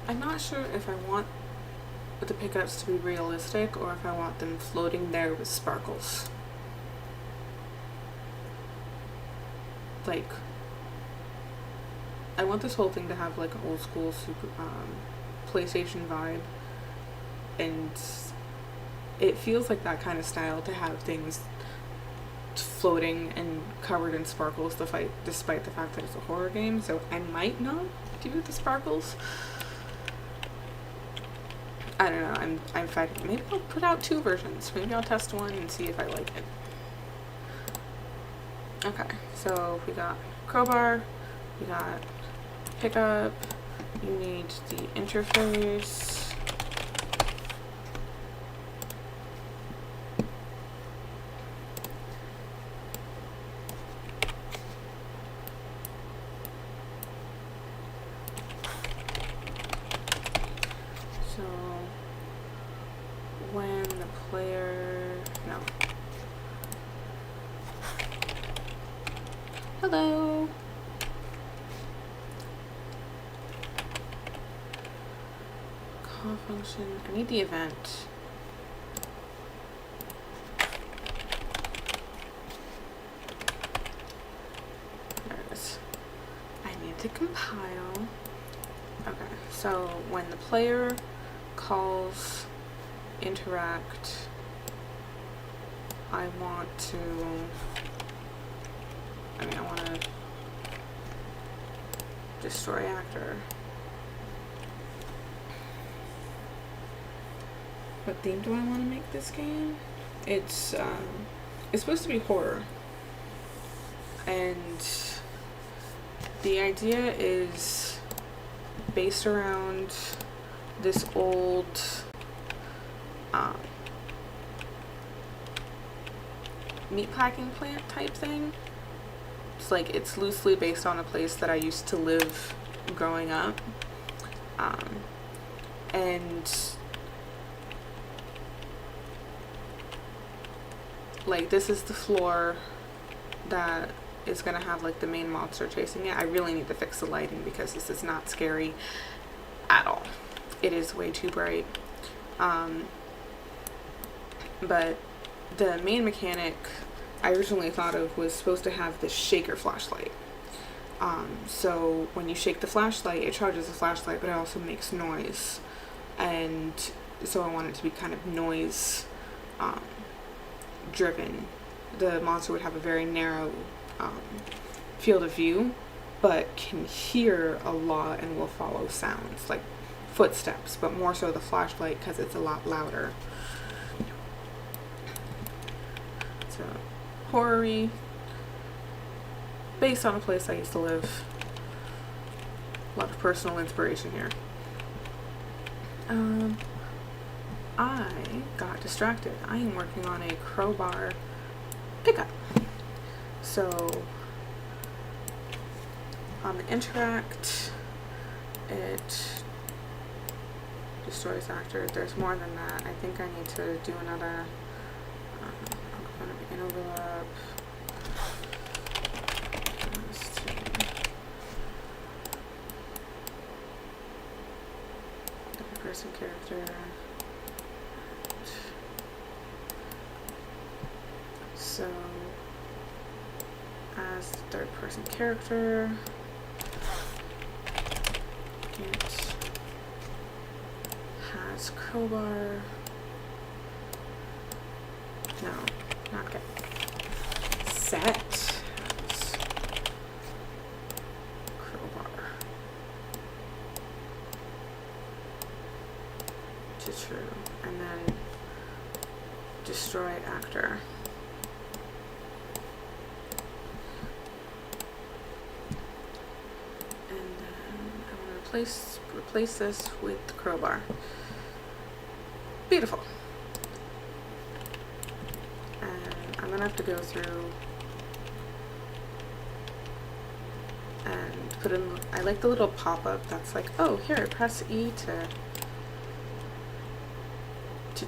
I'm not sure if I want the pickups to be realistic or if I want them floating there with sparkles. Like, I want this whole thing to have like an old school PlayStation vibe, and it feels like that kind of style to have things floating and covered in sparkles despite the fact that it's a horror game, so I might not do the sparkles. I don't know, I'm fighting. Maybe I'll put out 2 versions. Maybe I'll test one and see if I like it. Okay, so we got crowbar, we got pickup, you need the interface. So when the player, no. Hello. Call function, I need the event. There it is. I need to compile. Okay, so when the player calls interact, I want to destroy actor. What theme do I want to make this game? It's supposed to be horror, and the idea is based around this old meatpacking plant type thing. It's like, it's loosely based on a place that I used to live growing up, and like, this is the floor that is gonna have like the main monster chasing it. I really need to fix the lighting because this is not scary at all. It is way too bright. But the main mechanic I originally thought of was supposed to have this shaker flashlight. So when you shake the flashlight, it charges the flashlight, but it also makes noise. And so I want it to be kind of noise driven. The monster would have a very narrow field of view, but can hear a lot and will follow sounds like footsteps, but more so the flashlight because it's a lot louder. So horror-y, based on a place I used to live. A lot of personal inspiration here. I got distracted. I am working on a crowbar pickup. So on the interact, it destroys actor. There's more than that. I think I need to do another an overlap. Third person character. So as the third person character, it has crowbar. No, not good. Set has crowbar. to true, and then destroy actor. And then I'm going to replace this with the crowbar. Beautiful. And I'm going to have to go through and put in, I like the little pop-up that's like, oh, here, press E to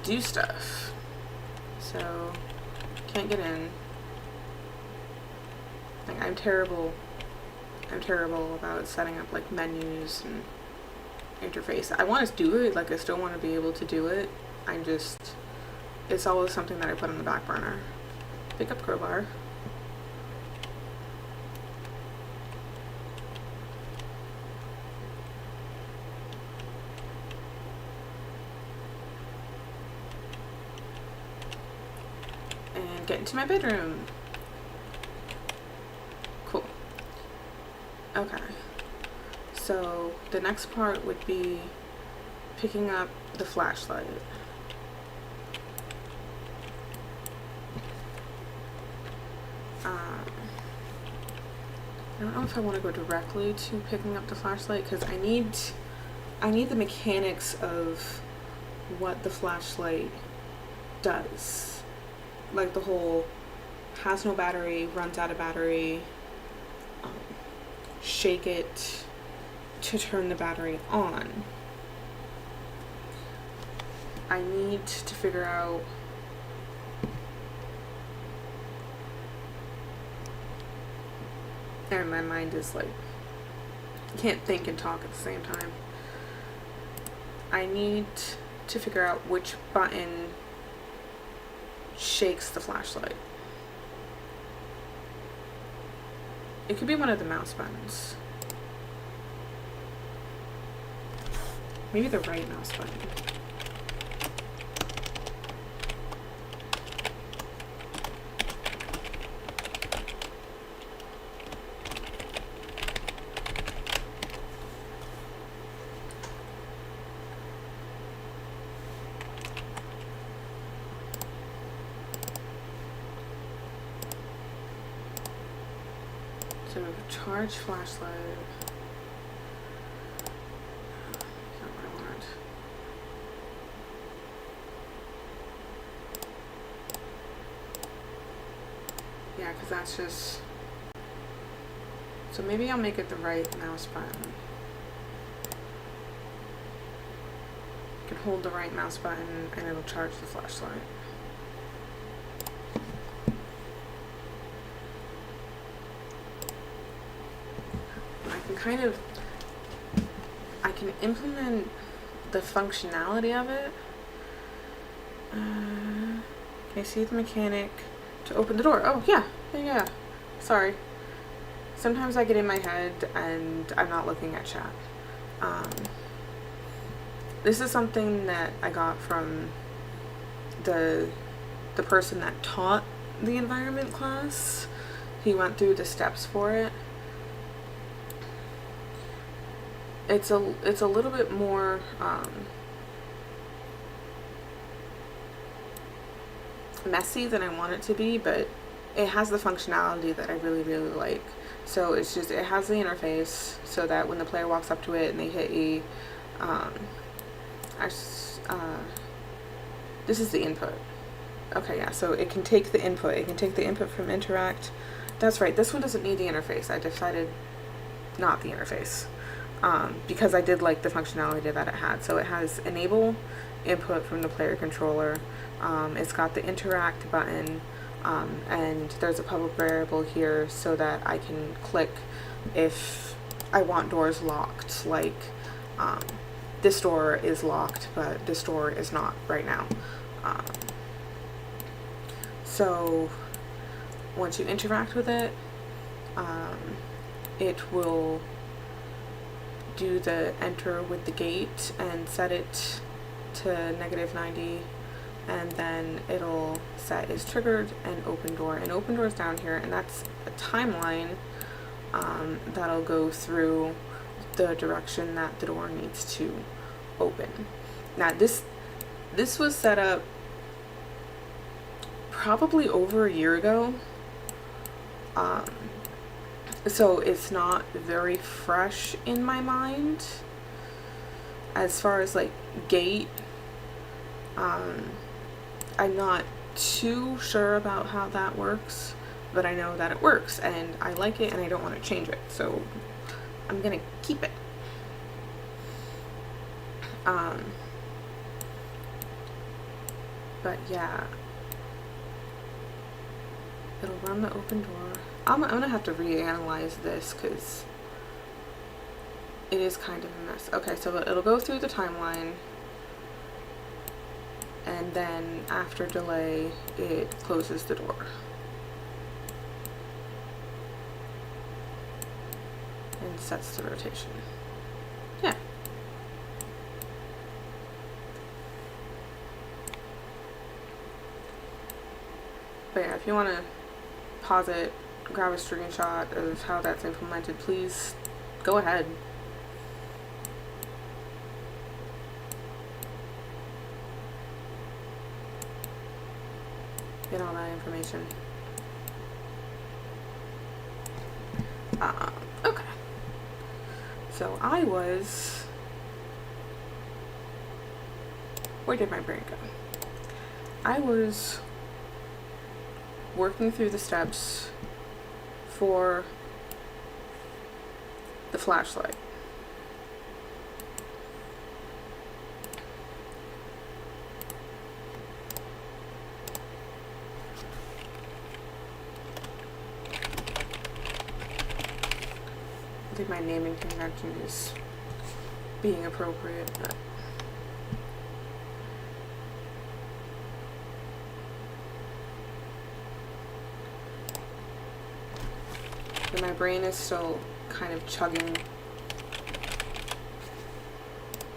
do stuff. So, can't get in. Like, I'm terrible about setting up like menus and interface. I want to do it, like I still want to be able to do it. It's always something that I put on the back burner. Pick up crowbar. And get into my bedroom. Cool. Okay. So the next part would be picking up the flashlight. I don't know if I want to go directly to picking up the flashlight because I need the mechanics of what the flashlight does. Like the whole has no battery, runs out of battery, shake it to turn the battery on. I need to figure out and my mind is like, can't think and talk at the same time. I need to figure out which button shakes the flashlight. It could be one of the mouse buttons. Maybe the right mouse button. So charge flashlight. Not what I want. Yeah, because that's just. So maybe I'll make it the right mouse button. You can hold the right mouse button and it'll charge the flashlight. I can implement the functionality of it. Can I see the mechanic to open the door? Oh, yeah. Sorry. Sometimes I get in my head and I'm not looking at chat. This is something that I got from the person that taught the environment class. He went through the steps for it. It's a little bit more messy than I want it to be, but it has the functionality that I really, really like. So it has the interface so that when the player walks up to it and they hit E, this is the input. Okay, yeah, so it can take the input. It can take the input from interact. That's right, this one doesn't need the interface. I decided not the interface. Because I did like the functionality that it had. So it has enable input from the player controller. It's got the interact button, and there's a public variable here so that I can click if I want doors locked. Like this door is locked, but this door is not right now. So once you interact with it, it will do the enter with the gate and set it to -90, and then it'll set is triggered and open door. And open door is down here, and that's a timeline that'll go through the direction that the door needs to open. Now This was set up probably over a year ago. So it's not very fresh in my mind. As far as like gate, I'm not too sure about how that works, but I know that it works and I like it and I don't want to change it, so I'm gonna keep it. But yeah, it'll run the open door. I'm gonna have to reanalyze this because it is kind of a mess. Okay, so it'll go through the timeline, and then after delay, it closes the door. And sets the rotation. Yeah. But yeah, if you want to pause it, grab a screenshot of how that's implemented, please go ahead. Get all that information. Okay. So I was... Where did my brain go? I was working through the steps for the flashlight. I think my naming convention is being appropriate, but my brain is still kind of chugging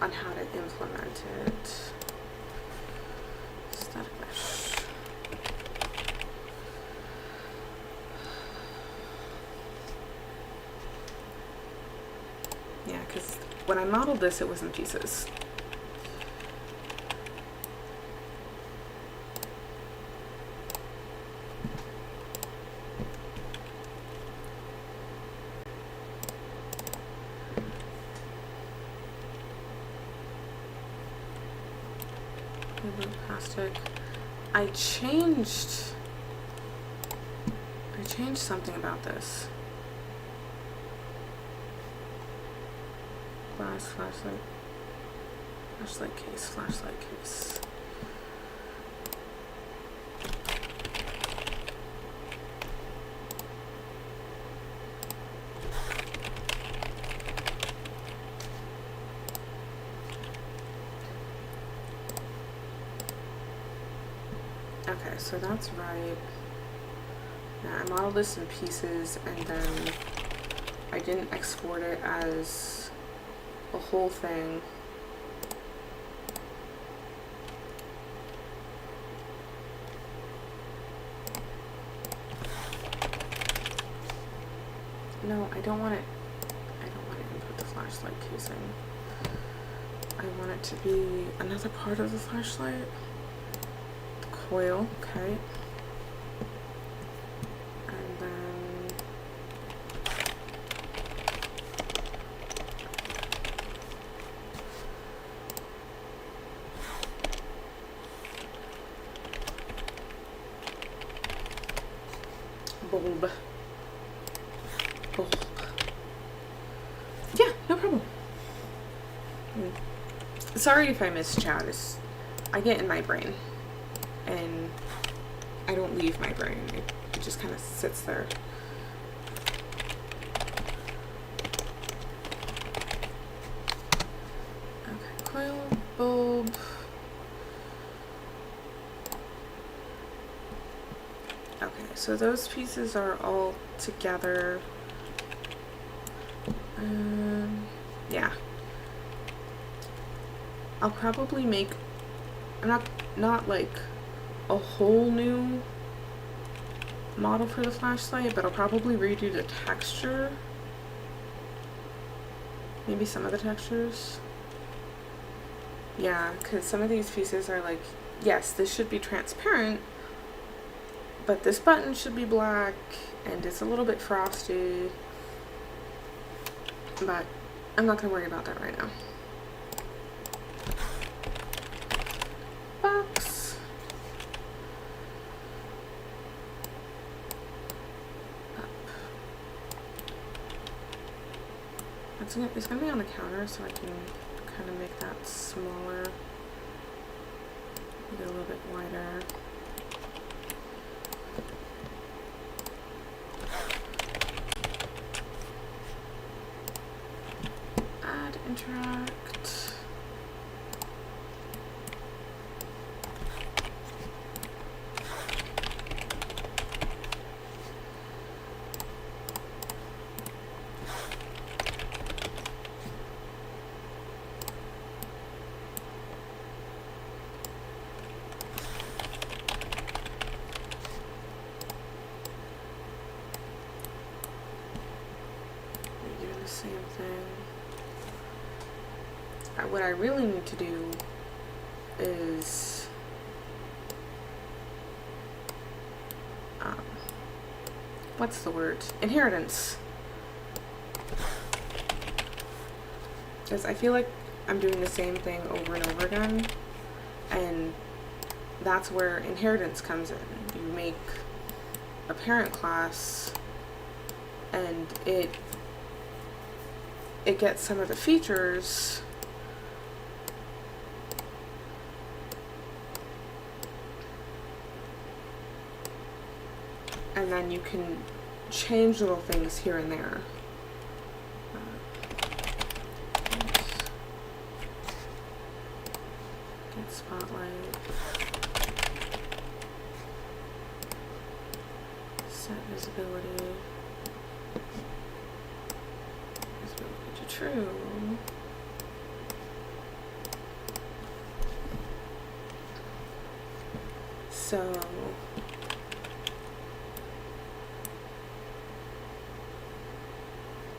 on how to implement it. Static mesh. Yeah, because when I modeled this, it was in pieces. Plastic. I changed something about this. Flashlight case. Okay, so that's right. Now I modeled this in pieces and then I didn't export it as a whole thing. No, I don't want to input the flashlight casing. I want it to be another part of the flashlight. Coil, okay. And then bulb. Yeah, no problem. Sorry if I miss chat. I get in my brain. And I don't leave my brain. It just kind of sits there. Okay, coil, bulb. Okay, so those pieces are all together. Yeah. I'll probably make, not like a whole new model for the flashlight, but I'll probably redo the texture. Maybe some of the textures. Yeah, because some of these pieces are like, yes, this should be transparent, but this button should be black, and it's a little bit frosty. But I'm not going to worry about that right now. Box. Up. It's going to be on the counter, so I can kind of make that smaller. Make it a little bit wider. Add interact. The same thing. What I really need to do is what's the word? Inheritance. Because I feel like I'm doing the same thing over and over again, and that's where inheritance comes in. You make a parent class and it gets some of the features and then you can change little things here and there. Get spotlight. Set visibility. Visibility to true. So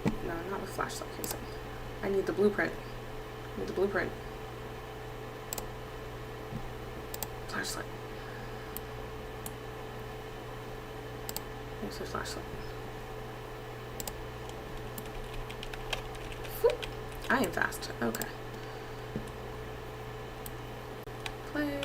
no, not with flashlight casing. I need the blueprint. I need the blueprint. Flashlight. Here's the flashlight. Whoop. I am fast. Okay. Play.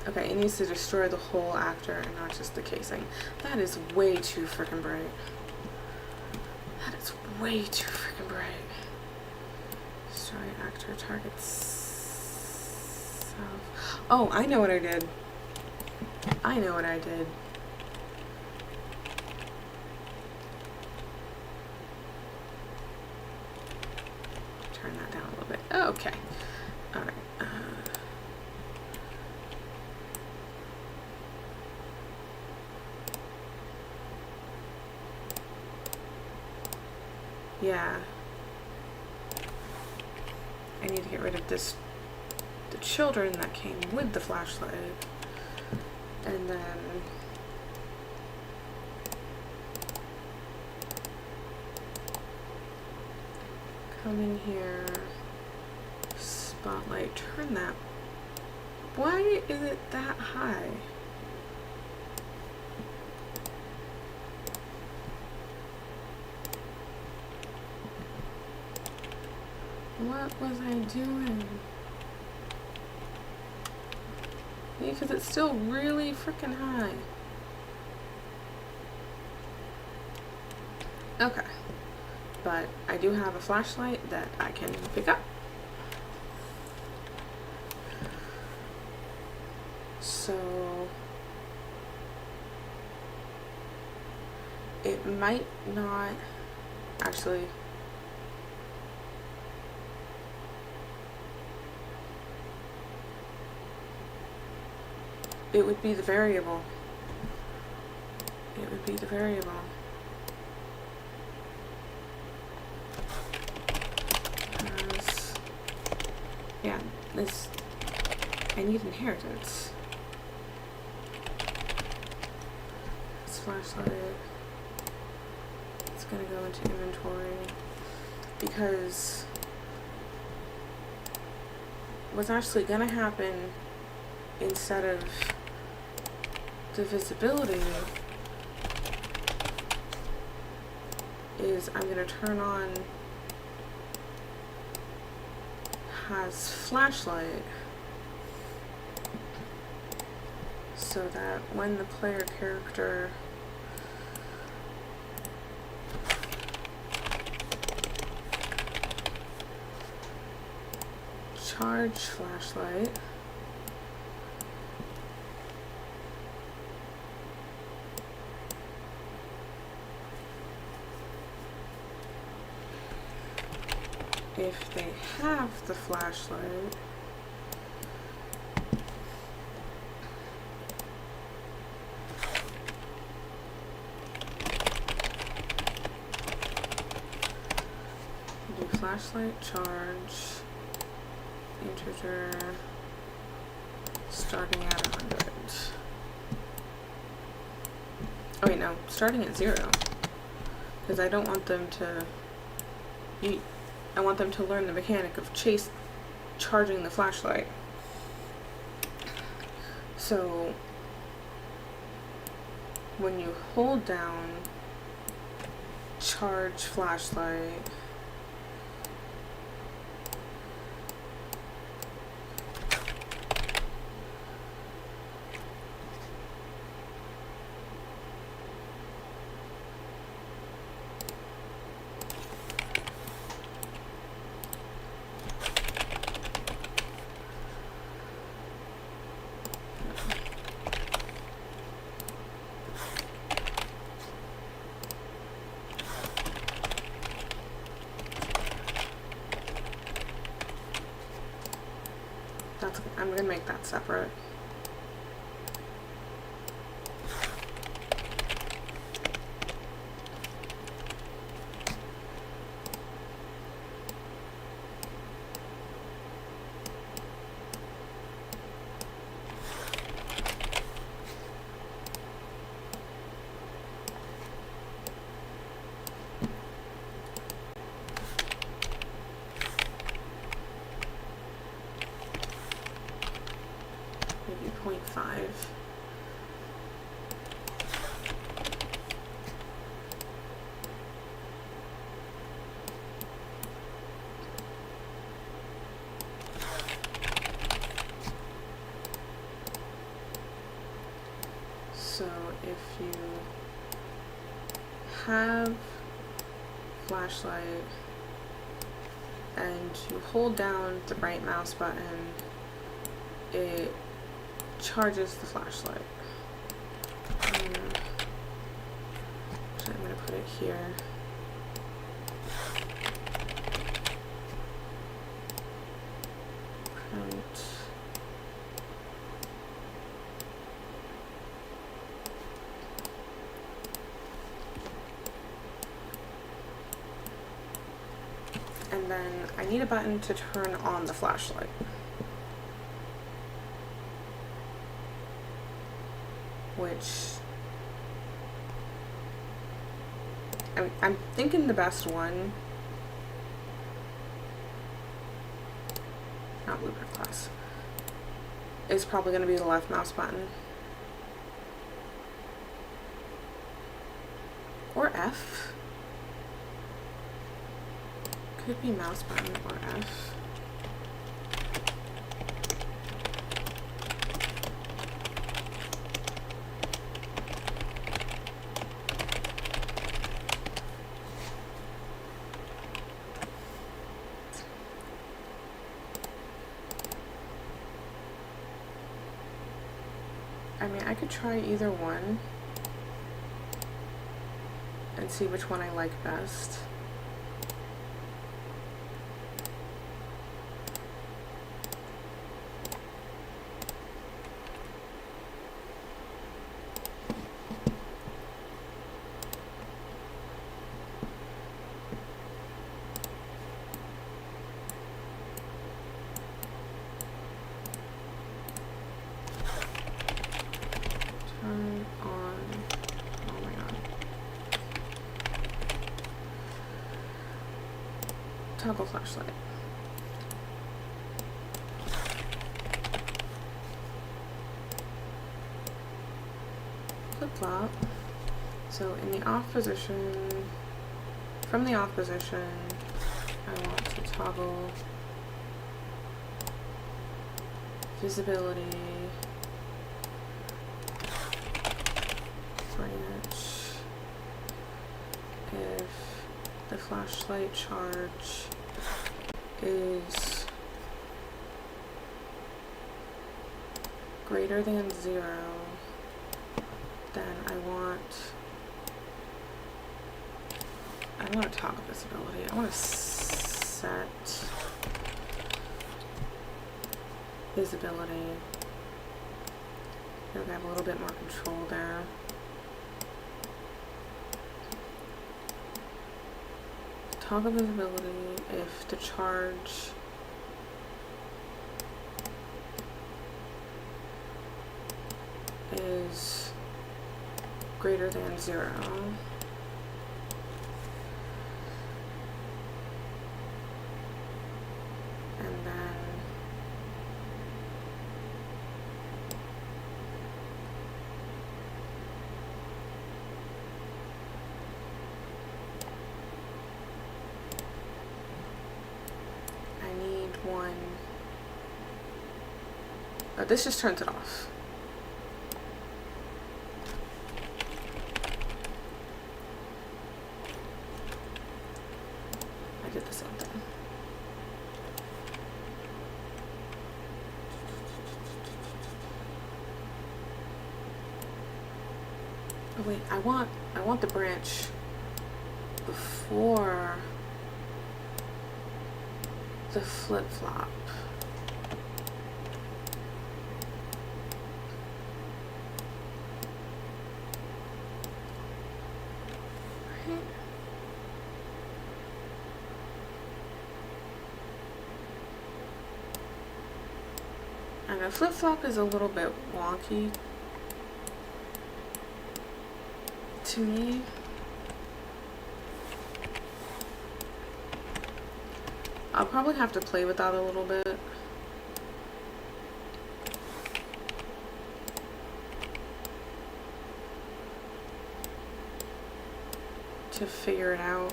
Okay, it needs to destroy the whole actor and not just the casing. That is way too freaking bright. That is way too freaking bright. Destroy actor targets. Self. Oh, I know what I did. I know what I did. Turn that down a little bit. Okay. All right. Yeah. I need to get rid of the children that came with the flashlight. And then come in here, spotlight, turn that. Why is it that high? What was I doing? Because it's still really freaking high. Okay. But I do have a flashlight that I can pick up. So it might not actually. It would be the variable. It would be the variable. Yeah, this, I need inheritance. flashlight. It's gonna go into inventory because what's actually gonna happen instead of the visibility is I'm gonna turn on has flashlight so that when the player character charge flashlight, if they have the flashlight, do flashlight charge, integer, starting at 100. Oh wait, no, starting at 0, because I don't want them to. I want them to learn the mechanic of charging the flashlight. So when you hold down charge flashlight, I'm gonna make that separate. Maybe 0.5. So if you have flashlight and you hold down the right mouse button, it charges the flashlight. So I'm going to put it here. Print. And then I need a button to turn on the flashlight. Which I'm thinking the best one, not blueprint class, is probably going to be the left mouse button. Or F. Could be mouse button or F. I mean, I could try either one and see which one I like best. Turn on all toggle flashlight. Flip-flop. So in the off position, from the off position, I want to toggle visibility, branch, if the flashlight charge is greater than 0, then I want to toggle visibility. I want to set visibility. I feel like I have a little bit more control there. Toggle visibility if the charge is greater than 0. And then I need one. Oh, this just turns it off. I did the same thing. Oh wait, I want the branch before the flip-flop. Right. I know flip-flop is a little bit wonky to me. I'll probably have to play with that a little bit. To figure it out.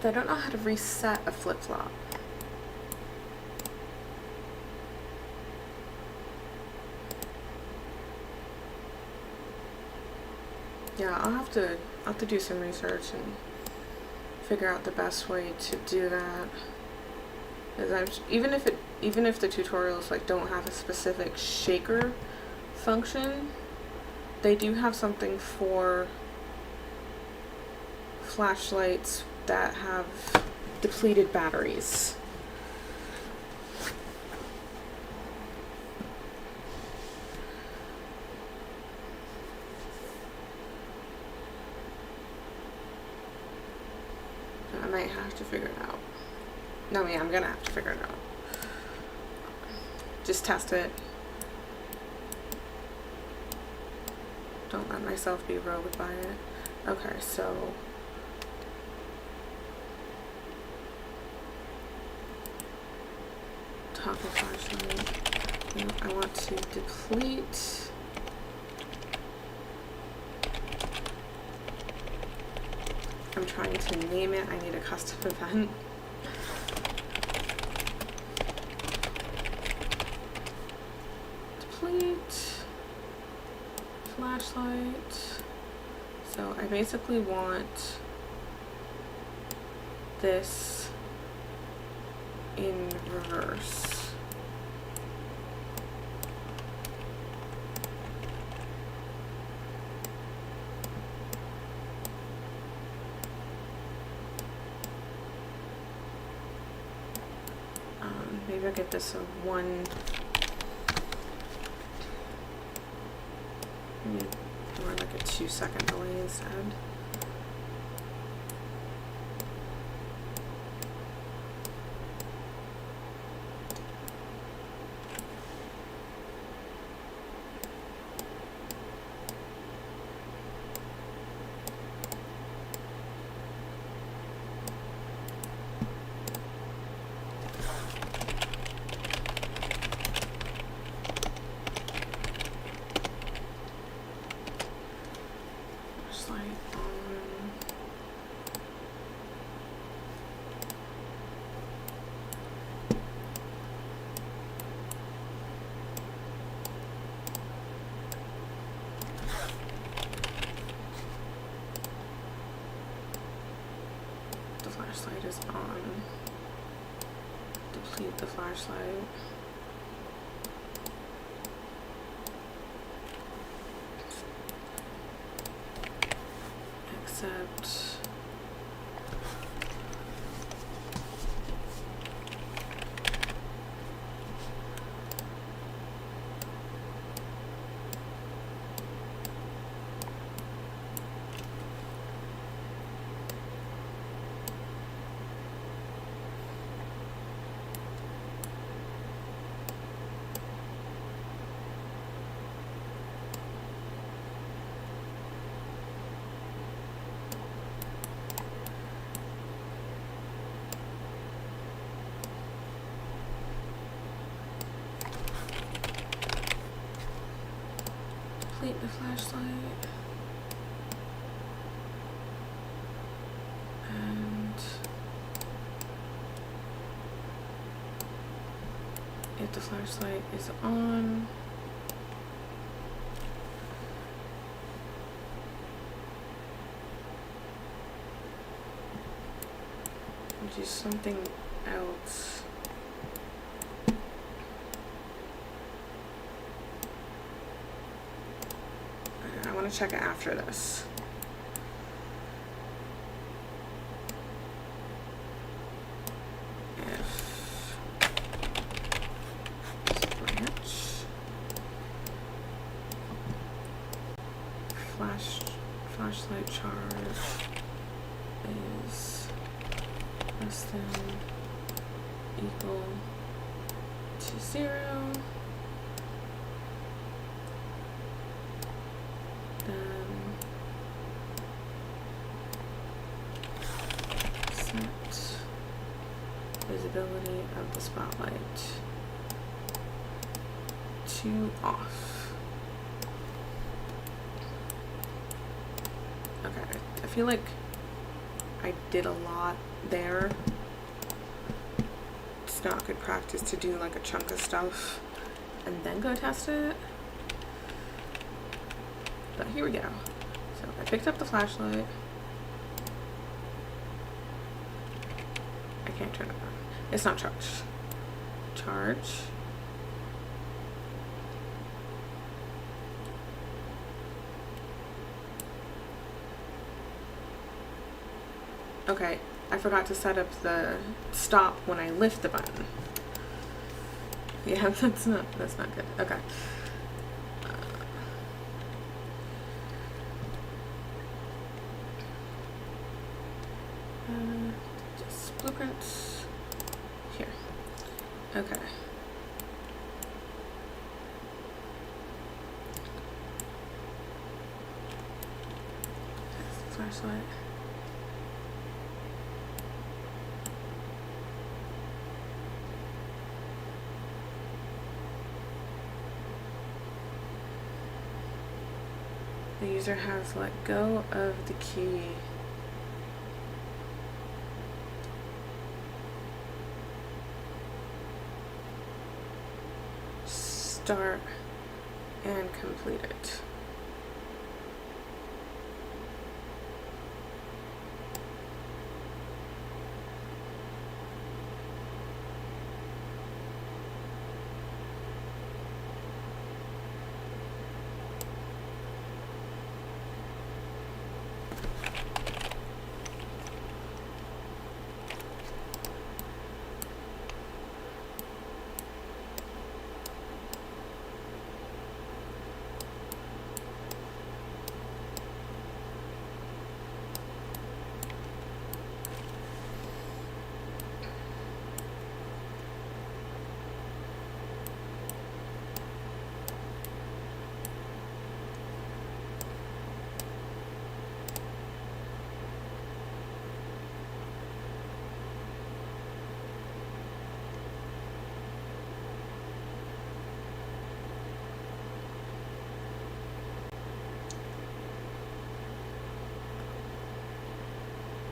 I don't know how to reset a flip-flop. Yeah, I'll have to do some research and figure out the best way to do that. Because even if the tutorials like don't have a specific shaker function, they do have something for flashlights that have depleted batteries. I might have to figure it out. No, yeah, I'm gonna have to figure it out. Just test it. Don't let myself be rogued by it. Okay, so toggle flashlight. I want to deplete. I'm trying to name it. I need a custom event. Deplete flashlight. So I basically want this in reverse. Maybe I'll give this a 1. Or like a 2-second delay instead. is on. Deplete the flashlight. Except deplete the flashlight. And if the flashlight is on, do something else. I want to check it after this. If branch flashlight charge is less than equal to 0, then set visibility of the spotlight to off. Okay, I feel like I did a lot there. It's not good practice to do like a chunk of stuff and then go test it. But here we go. So I picked up the flashlight. I can't turn it on. It's not charged. Charge. Okay, I forgot to set up the stop when I lift the button. Yeah, that's not good. Okay. Just blueprints here. Okay. That's the flashlight. The user has let go of the key. Start and complete it.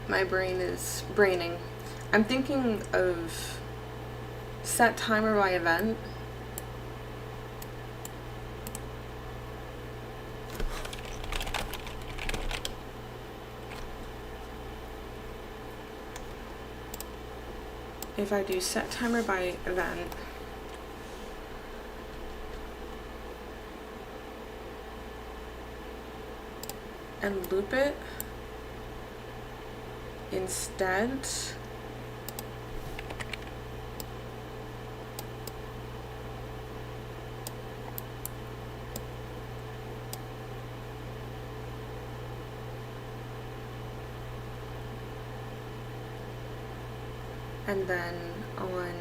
My brain is braining. I'm thinking of set timer by event. if I do set timer by event, and loop it instead, and then on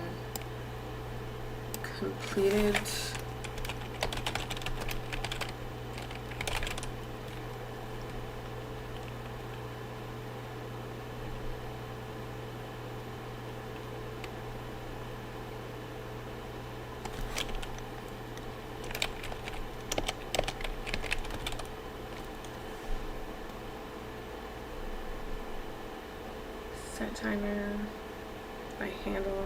completed set timer by handle.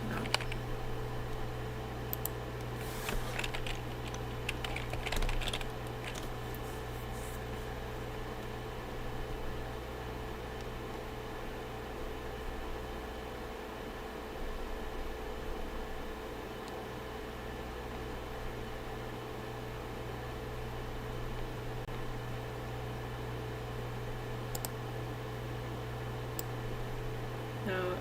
No. No.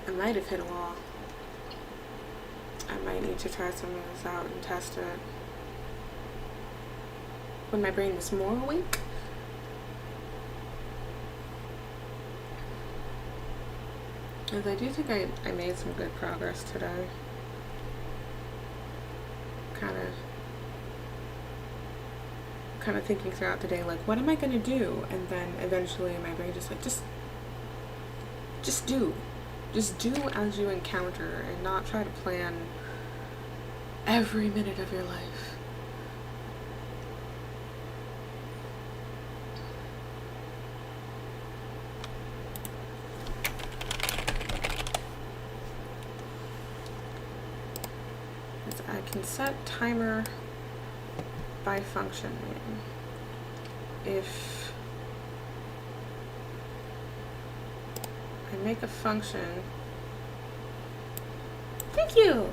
I might have hit a wall. I might need to try some of this out and test it when my brain is more awake. Because I do think I made some good progress today. Kind of thinking throughout the day, like, what am I gonna do? And then eventually my brain just like, just do. Just do as you encounter and not try to plan every minute of your life. I can set timer by function name. If I make a function, thank you,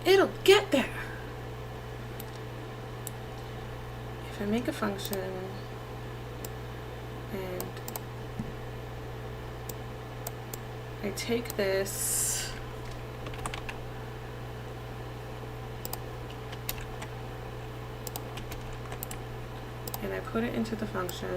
it'll get there. If I make a function and I take this and I put it into the function,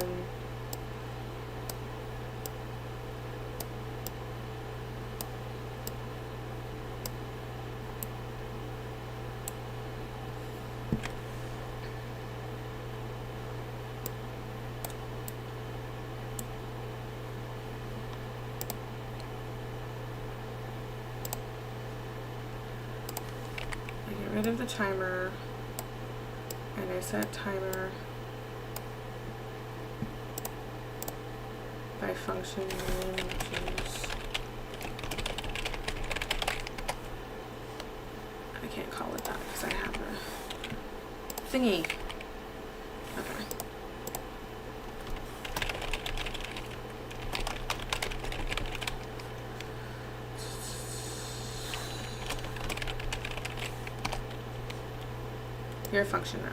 I get rid of the timer and I set timer by function name, which is, I can't call it that because I have a thingy. Okay. You're a function now.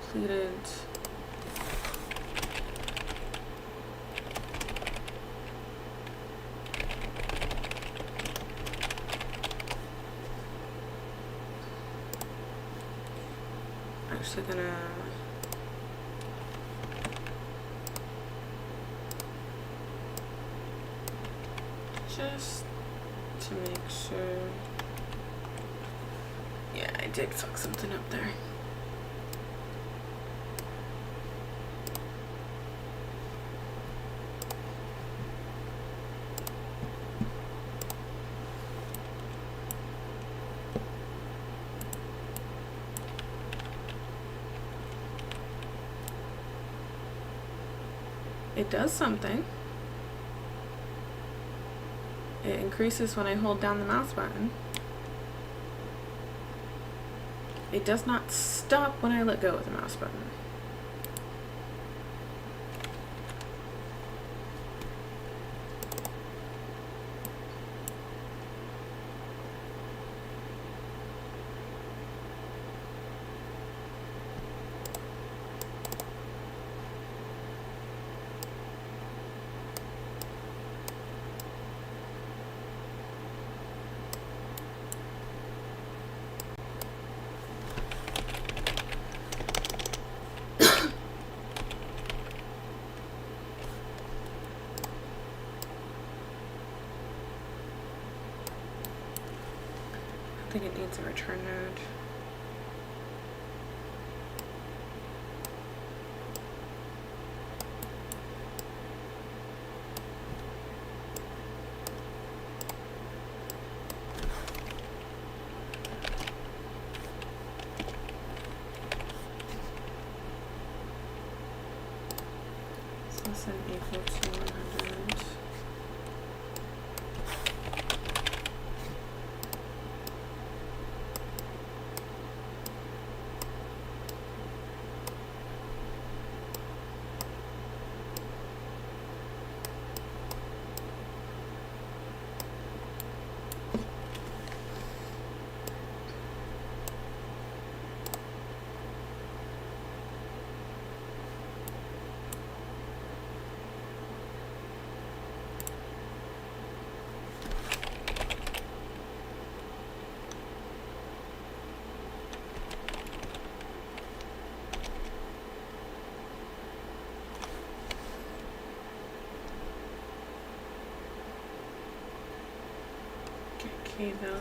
completed. Actually gonna just to make sure. Yeah, I did fuck something up there. It does something. It increases when I hold down the mouse button. It does not stop when I let go of the mouse button. I think it needs a return node. So less than equal to 100. Key value.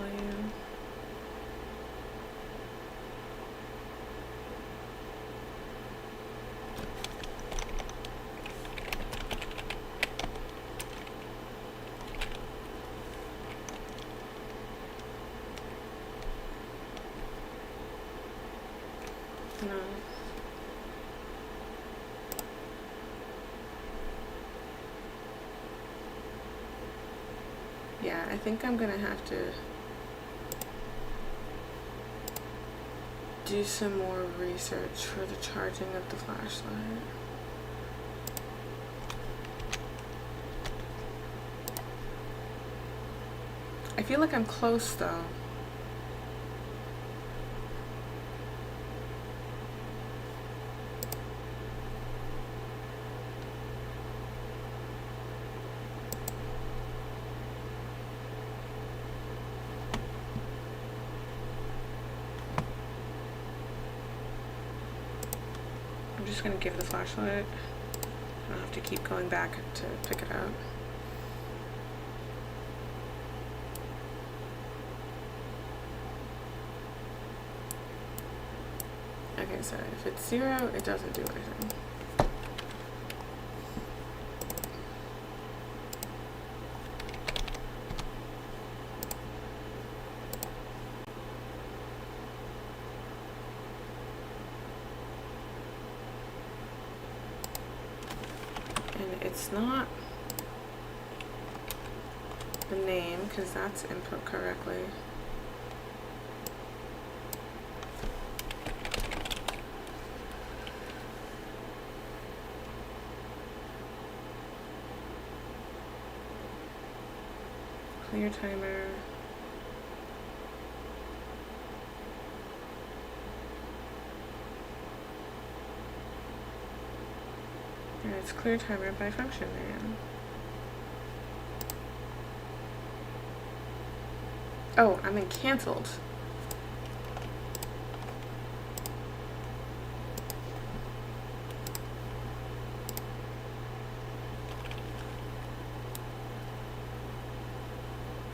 No. Yeah, I think I'm gonna have to do some more research for the charging of the flashlight. I feel like I'm close though. I'm just gonna give the flashlight. I don't have to keep going back to pick it up. Okay, so if it's 0, it doesn't do anything. And it's not the name, because that's input correctly. Clear timer. It's clear timer by function name. Oh, I'm in canceled.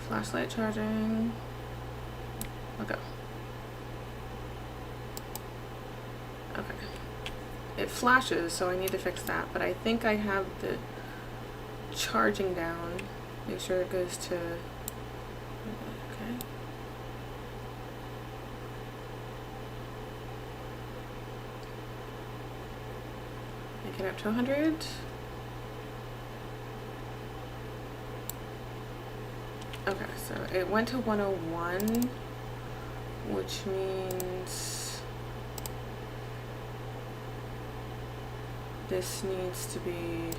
Flashlight charging. Okay. Okay. It flashes, so I need to fix that, but I think I have the charging down. Make sure it goes to, okay. Make it up to 100. Okay, so it went to 101, which means this needs to be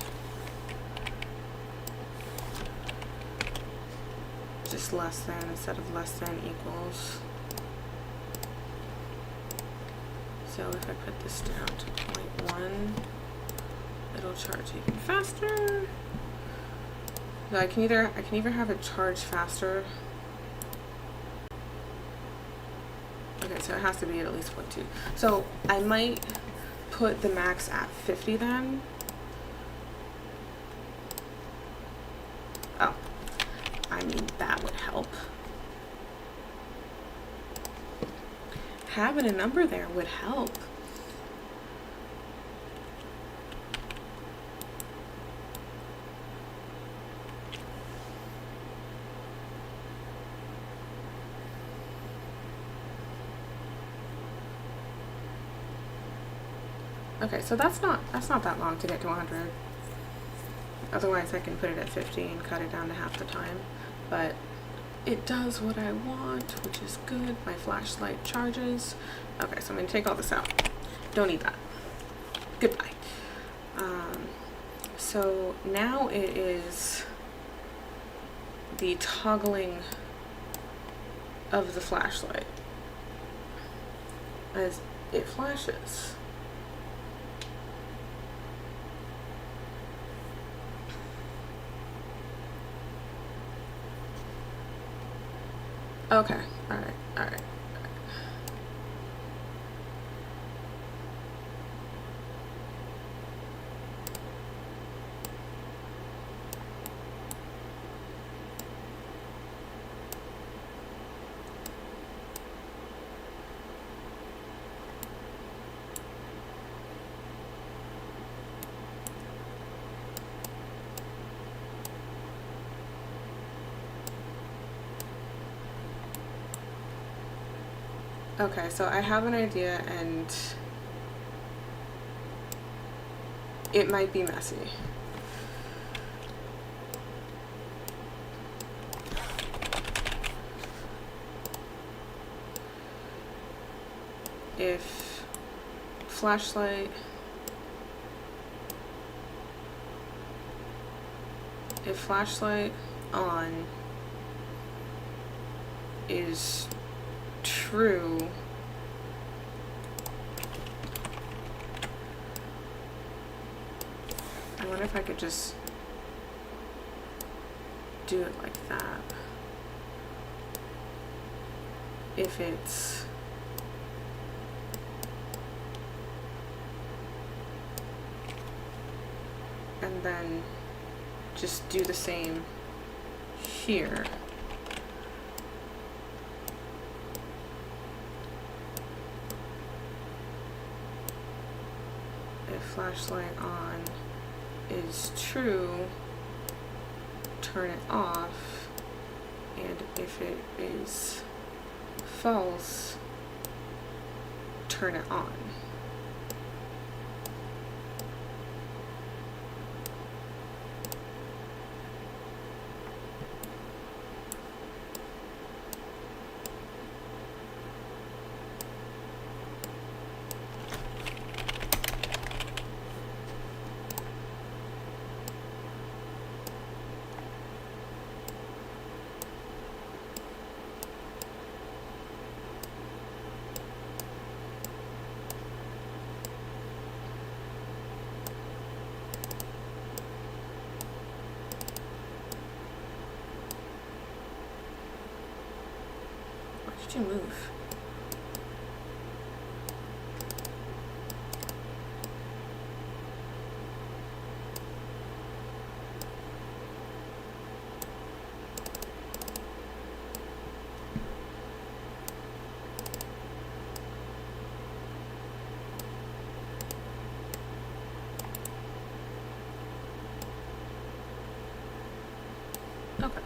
just less than instead of less than equals. So if I put this down to 0.1, it'll charge even faster. So I can either have it charge faster. Okay, so it has to be at least 0.2. So I might put the max at 50 then. Oh, I mean, that would help. Having a number there would help. Okay, so that's not that long to get to 100. Otherwise I can put it at 50 and cut it down to half the time. But it does what I want, which is good. My flashlight charges. Okay, so I'm gonna take all this out. Don't need that. Goodbye. So now it is the toggling of the flashlight as it flashes. Okay, alright. Okay, so I have an idea and it might be messy. If flashlight on is true, I wonder if I could just do it like that. If it's and then just do the same here. If flashlight on is true, turn it off, and if it is false, turn it on. Why'd you move? Okay.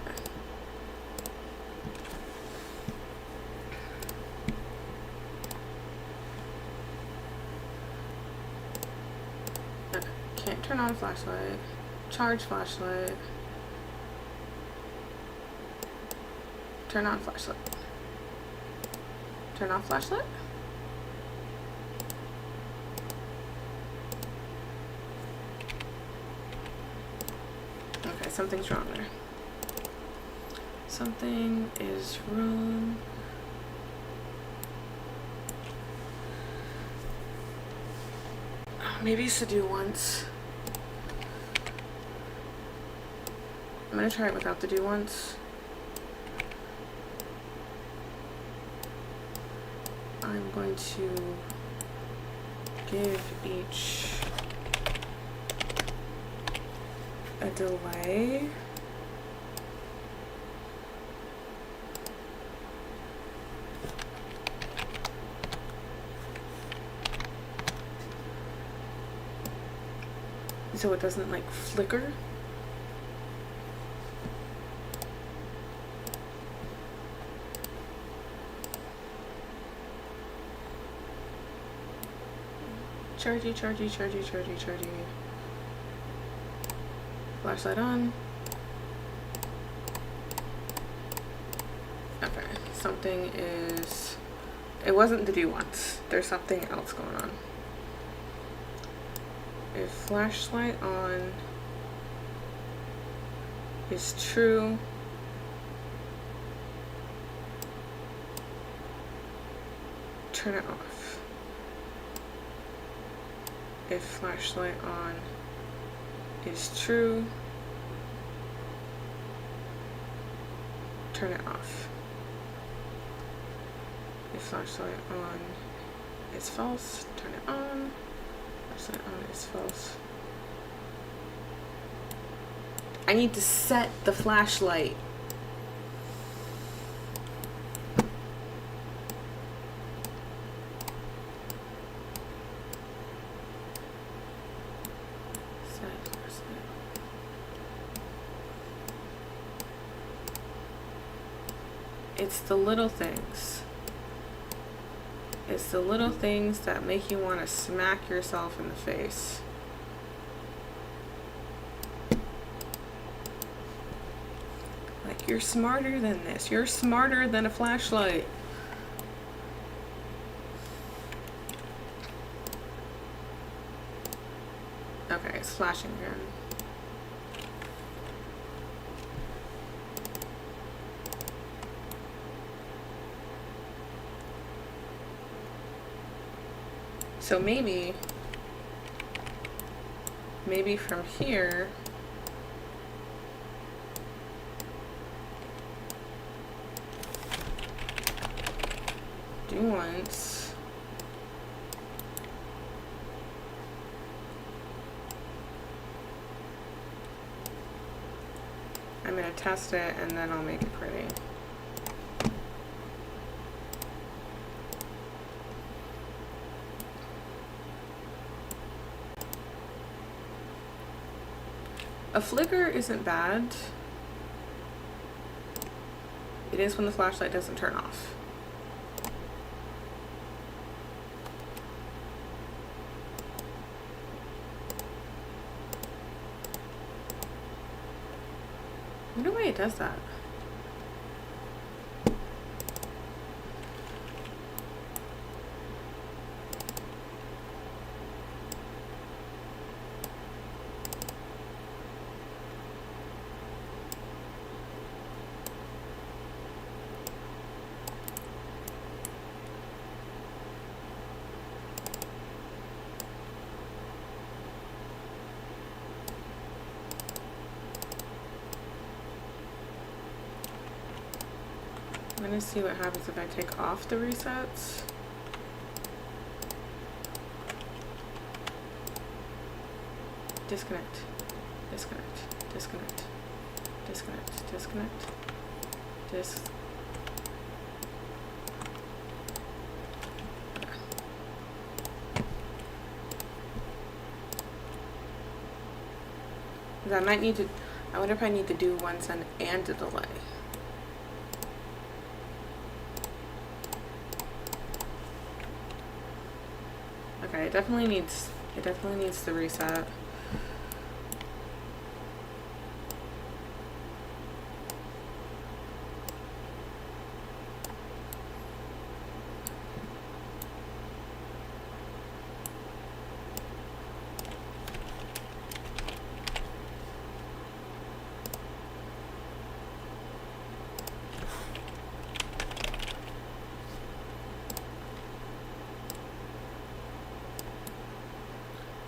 Okay. Can't turn on flashlight. Charge flashlight. Turn on flashlight. Turn off flashlight. Okay, something's wrong there. Something is wrong. Oh, maybe it's to do once. I'm gonna try it without the do once. I'm going to give each a delay. So it doesn't like flicker. Chargy, chargy, chargy, chargy, chargy. Flashlight on. Okay, something is... It wasn't the do once. There's something else going on. If flashlight on is true, turn it off. If flashlight on is true, turn it off. If flashlight on is false, turn it on. Flashlight on is false. I need to set the flashlight. Set flashlight. It's the little things. It's the little things that make you want to smack yourself in the face. Like, you're smarter than this. You're smarter than a flashlight. Okay, it's flashing again. So maybe from here, do once. I'm gonna test it and then I'll make it pretty. A flicker isn't bad. It is when the flashlight doesn't turn off. I wonder why it does that. gonna see what happens if I take off the resets. Disconnect, disconnect, disconnect, disconnect, disconnect, I might need to, I wonder if I need to do one send and a delay. Okay, it definitely needs the reset.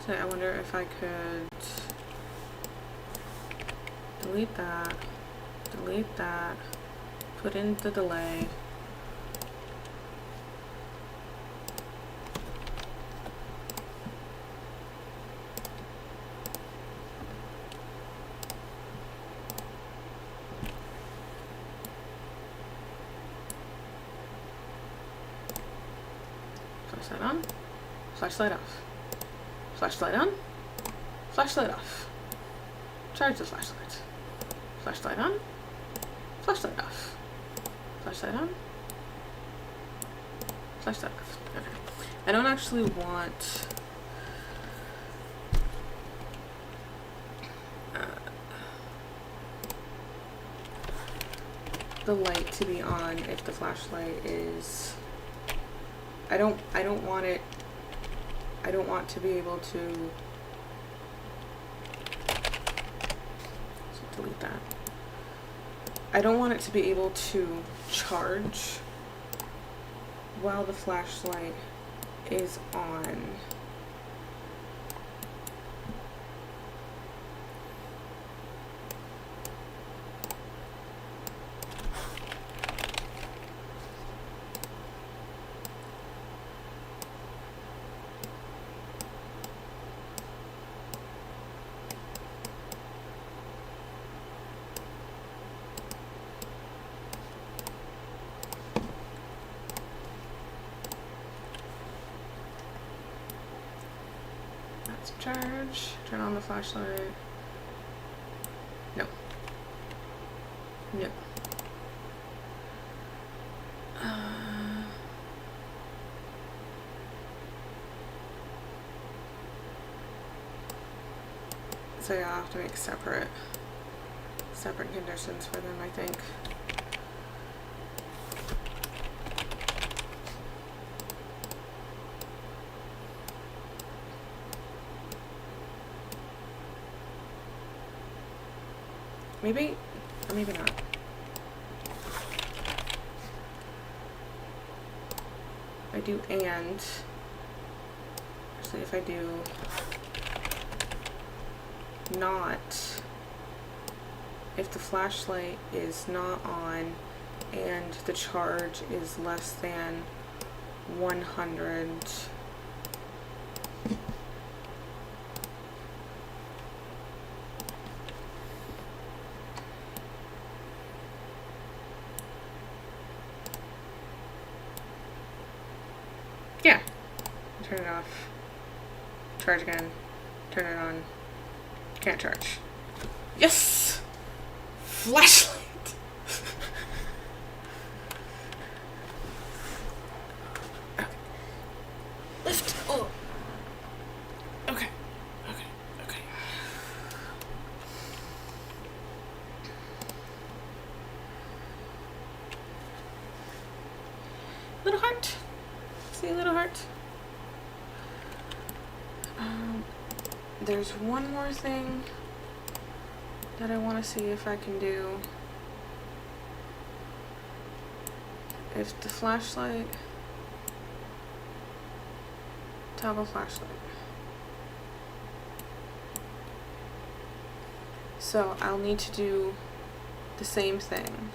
So I wonder if I could delete that, put in the delay. Flashlight on, flashlight off. Flashlight on, flashlight off. Charge the flashlight. Flashlight on, flashlight off. Flashlight on, flashlight off. Okay. I don't actually want the light to be on if the flashlight is. I don't want it. I don't want to be able to delete that. I don't want it to be able to charge while the flashlight is on. Charge, turn on the flashlight. No. No. So yeah, I'll have to make separate conditions for them, I think. Maybe, or maybe not. I do and. Actually, if I do not, if the flashlight is not on and the charge is less than 100, yeah, turn it off, charge again, turn it on, can't charge. Yes! Flashlight! Okay. Lift! Oh! Okay. Okay. Okay. Little heart. See, little heart. There's one more thing that I want to see if I can do. If the flashlight, toggle flashlight. So I'll need to do the same thing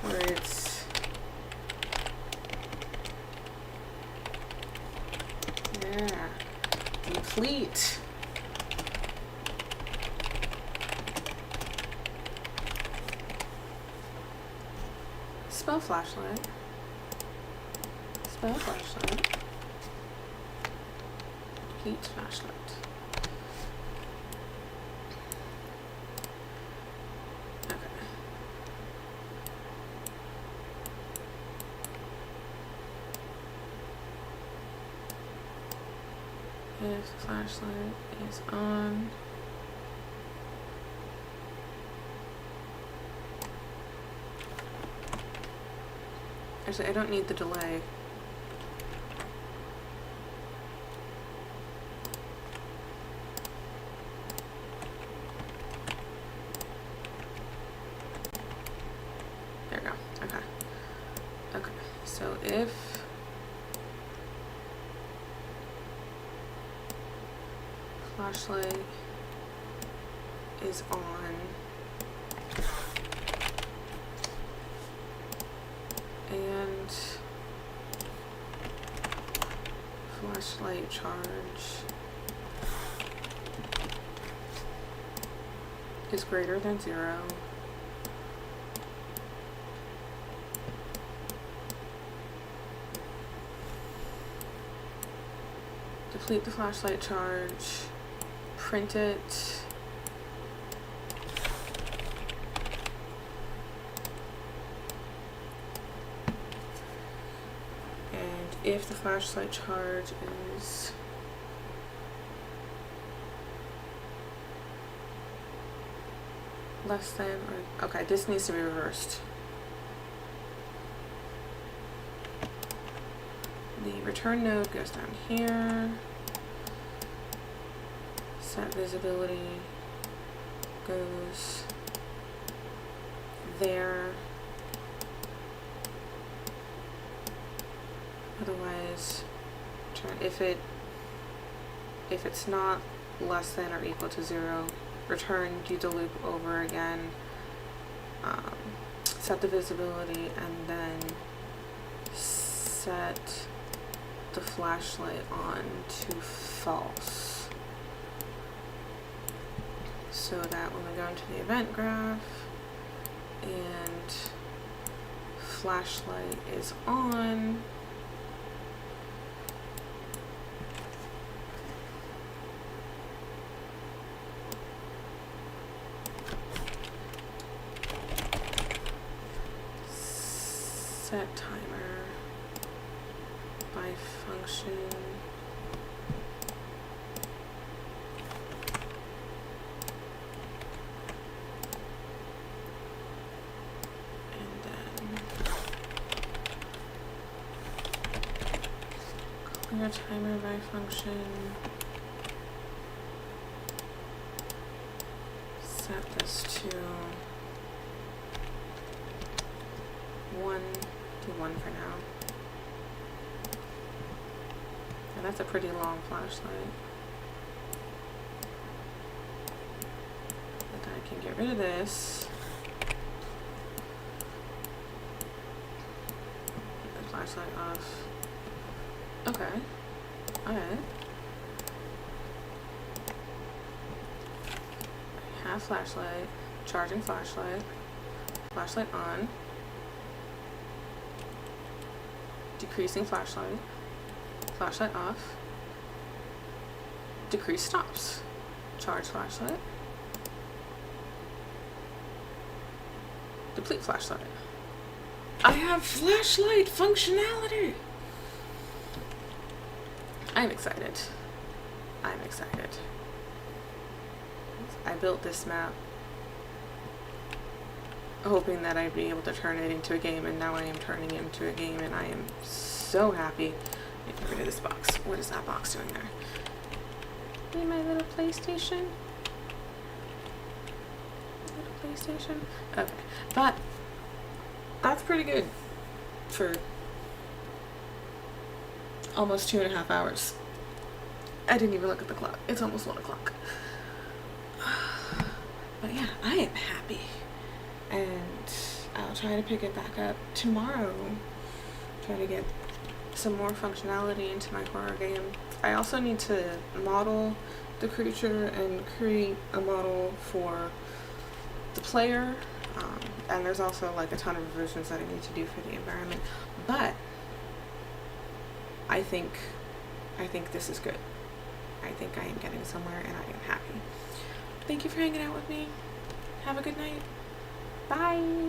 where it's Yeah. Deplete. Spell flashlight. Spell flashlight. Deplete flashlight. If the flashlight is on, actually I don't need the delay. There we go. Okay. Okay. So if flashlight is on and flashlight charge is greater than 0, deplete the flashlight charge, print it, and if the flashlight charge is less than, or okay, this needs to be reversed. The return node goes down here. Set visibility goes there. Otherwise, if it's not less than or equal to 0, return, do the loop over again. Set the visibility and then set the flashlight on to false. So that when we go into the event graph and flashlight is on, set timer by function. Clear timer by function. Set this to 1. Do 1 for now. And that's a pretty long flashlight. But I can get rid of this. Get the flashlight off. Okay. Alright. Have flashlight. Charging flashlight. Flashlight on. Decreasing flashlight. Flashlight off. Decrease stops. Charge flashlight. Deplete flashlight. I have flashlight functionality! I'm excited. I'm excited. I built this map hoping that I'd be able to turn it into a game, and now I am turning it into a game, and I am so happy. Let me get rid of this box. What is that box doing there? Hey, my little PlayStation. Little PlayStation. Okay, but that's pretty good for almost 2.5 hours. I didn't even look at the clock. It's almost 1 o'clock. But yeah, I am happy. And I'll try to pick it back up tomorrow. Try to get some more functionality into my horror game. I also need to model the creature and create a model for the player, and there's also like a ton of revisions that I need to do for the environment, but I think this is good. I think I am getting somewhere and I am happy. Thank you for hanging out with me. Have a good night. Bye.